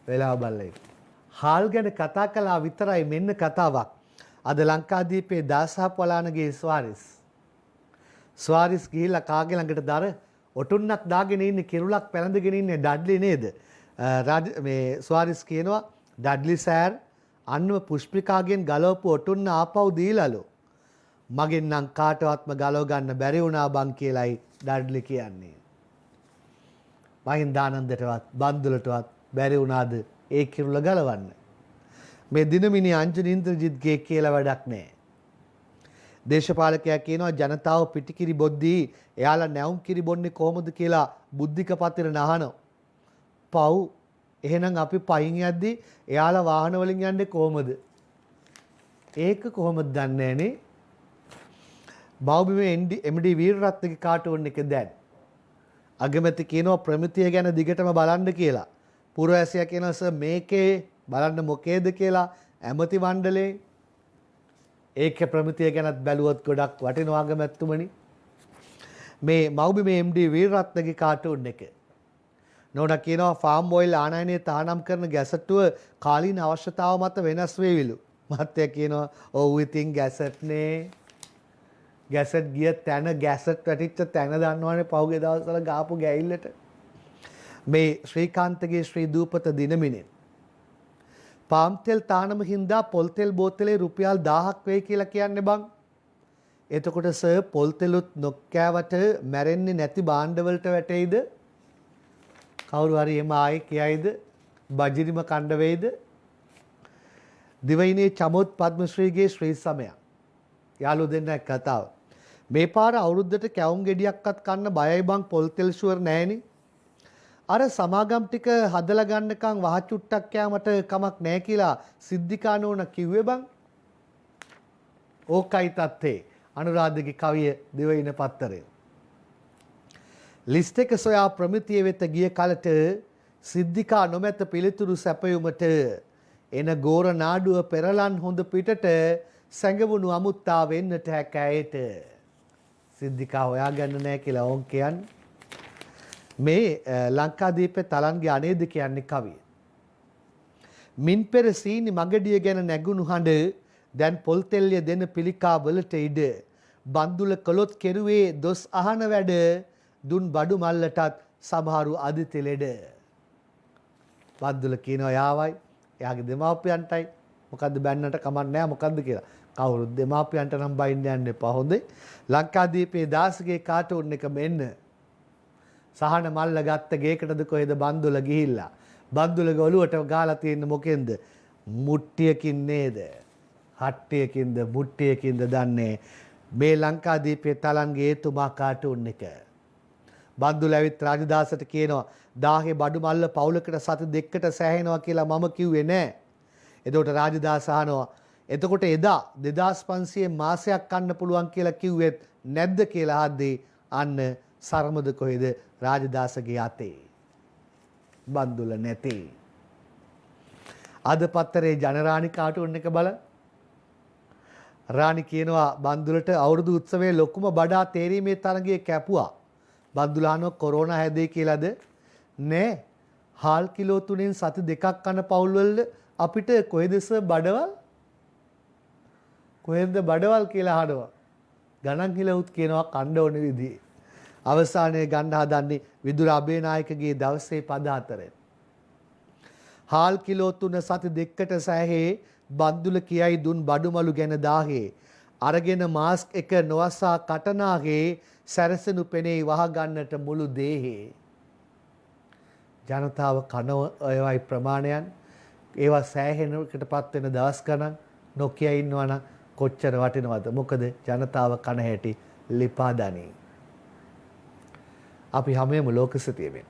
වෙලාව බලයි. හාල් ගැන කතා කළා විතරයි මෙන්න කතාවක්. අද ලංකාදීපේ දාසහප් වලානගේ ස්වාරිස් ගිහිල්ලා කාගේ ළඟට දර ඔටුන්නක් දාගෙන ඉන්නේ කිරුලක් පැලඳගෙන ඉන්නේ ඩඩ්ලි නේද? මේ ස්වාරිස් කියනවා ඩඩ්ලි සෑර් අන්ව පුෂ්පිකාගෙන් ගලවපු ඔටුන්න ආපහු දීලාලු. මගෙන් නම් කාටවත්ම ගලව ගන්න බැරි වුණා බං කියලායි ඩඩ්ලි කියන්නේ. මහින්දානන්දටවත් බන්දුලටවත් බැරි වුණාද ඒ කිරුල ගලවන්න. මේ දිනමිනි අංජන ඉන්ද්‍රජිත්ගේ කියලා වැඩක් නැහැ. දේශපාලකයා කියනවා ජනතාව පිටිකිරි බොද්දී එයාලා නැවුම් කිරි බොන්නේ කොහොමද කියලා බුද්ධික පතිර නහනවා. පව් එහෙනම් අපි පයින් යද්දි එයාලා වාහන වලින් යන්නේ කොහමද? ඒක කොහොමද දන්නේ නැහනේ. බෞබිමේ MD වීරරත්නගේ කාටුන් එක දැන් අගමැති කියනවා ප්‍රමිතිය ගැන දිගටම බලන්න කියලා. පුරවැසියා කියනවා සර් මේකේ බලන්න මොකේද කියලා ඇමති මණ්ඩලේ ඒකේ ප්‍රමිතිය ගැනත් බැලුවොත් ගොඩක් වටිනවා අගමැතිතුමනි. මේ මෞබිමේ MD වීරරත්නගේ කාටුන් එක. නෝනා කියනවා ෆාම් ඔයිල් ආනයනය තහනම් කරන ගැසට්ටුව කාලීන අවශ්‍යතාව මත වෙනස් වේවිලු. මහත්තයා කියනවා ඔව් ඉතින් ගැසට්නේ ගැසට් ගිය තැන ගැසට් වැටිච්ච තැන දන්නවනේ පහුගිය දවස්වල ගාපු ගැයිල්ලට. මේ ශ්‍රීකාන්තගේ ශ්‍රී දූපත දිනමිනේ පාම් තෙල් තානම හින්දා පොල් තෙල් බෝතලේ රුපියල් 1000ක් වෙයි කියලා කියන්නේ බං. එතකොට සර් පොල් තෙලුත් නොක්කෑවට මැරෙන්නේ නැති භාණ්ඩ වලට වැටෙයිද? කවුරු හරි එම ආයේ කියයිද? බජිරිම කණ්ඩ වෙයිද? දිවයිනේ චමොත් පද්මශ්‍රීගේ ශ්‍රී සමය. යාළුවෝ දෙන්න කතාව. මේ පාර අවුරුද්දට කැවුම් ගෙඩියක්වත් කන්න බයයි බං පොල් තෙල් ෂුවර් නැහෙනේ. අර සමාගම් ටික හදලා ගන්නකම් වහ චුට්ටක් කෑමට කමක් නැහැ කියලා සිද්ධිකා නෝන කිව්වේ බං. ඕකයි තත්ත්වේ. අනුරාධගේ කවිය දිවයින පත්තරේ. ලිස්ට් එක සොයා ප්‍රමිතිය වෙත ගිය කලට සිද්ධිකා නොමැත පිළිතුරු සැපයුමට එන ගෝර නාඩුව පෙරලන් හොඳ පිටට සැඟවුණු අමුත්තා වෙන්නට හැකෑයට. සිද්ධිකා හොයාගන්න නැහැ කියලා ඕන් කියන්නේ. මේ ලංකාදීපේ තලන්ගේ අනේද කියන්නේ කවිය. මින් පෙර සීනි මගඩිය ගැන නැගුණු හඬ දැන් පොල් තෙල්ය දෙන පිළිකා වලට ඉඩ බන්දුල කළොත් කෙරුවේ දොස් අහන වැඩ දුන් බඩු මල්ලටත් සමහරු අදිති ලෙඩ. බන්දුල කියනවා යාවයි එයාගේ දෙමාපියන්ටයි මොකද්ද බැන්නට කමක් නැහැ මොකද්ද කියලා. කවුරුත් දෙමාපියන්ට නම් බයින්න යන්න එපා හොඳේ. ලංකාදීපේ දාසගේ කාටුන් එක මෙන්න. සහන මල්ල ගත්ත ගේකටද කොහෙද බන්දුල ගිහිල්ලා. බන්දුලගේ ඔළුවට ගාලා තියෙන මොකෙන්ද? මුට්ටියකින් නේද? හට්ටියකින්ද මුට්ටියකින්ද දන්නේ මේ ලංකාදීපේ තලන්ගේ එතුමා කාටුන් එක. බන්දුල ඇවිත් රාජදාසට කියනවා 1000 බඩු මල්ල පවුලකට සති දෙකකට සෑහෙනවා කියලා මම කිව්වේ නෑ. එතකොට රාජදාස අහනවා එතකොට එදා 2500 මාසයක් කන්න පුළුවන් කියලා කිව්වෙත් නැද්ද කියලා අහද්දී අන්න සරමද කොහෙද රාජදාසගේ අතේ. බන්දුල නැතේ. අද පත්තරේ ජනරාණි කාටුන් එක බලන්න. රාණි කියනවා බන්දුලට අවුරුදු උත්සවයේ ලොකුම බඩා තේරීමේ තරගයේ කැපුවා. බන්දුලානෝ කොරෝනා හැදේ කියලාද? නෑ. හාල් කිලෝ 3න් සති දෙකක් කන පවුල් වල අපිට කොහෙද බඩවල්? කොහෙන්ද බඩවල් කියලා අහනවා. ගණන් හිලවුත් කියනවා කණ්ඩ ඕන විදිහේ. අවසානයේ ගන්න හදන්නේ විදුර අබේනායකගේ දවසේ පද හතරෙන්. හාල් කිලෝ 3 සති දෙකකට සෑහේ බන්දුල කියයි දුන් බඩුමලු ගැන 1000 අරගෙන මාස්ක් එක නොවසා කටනාගේ සැරසෙනු පෙනේ වහ ගන්නට මුළු දේහේ. ජනතාව කන ඒවයි ප්‍රමාණයන් ඒවා සෑහෙනකටපත් වෙන දවස් ගණන් නොකිය ඉන්නවා නම් කොච්චර වටිනවද? මොකද ජනතාව කන හැටි ලිපා දනී. අපි හැමෝම ලෝක සතියෙමින්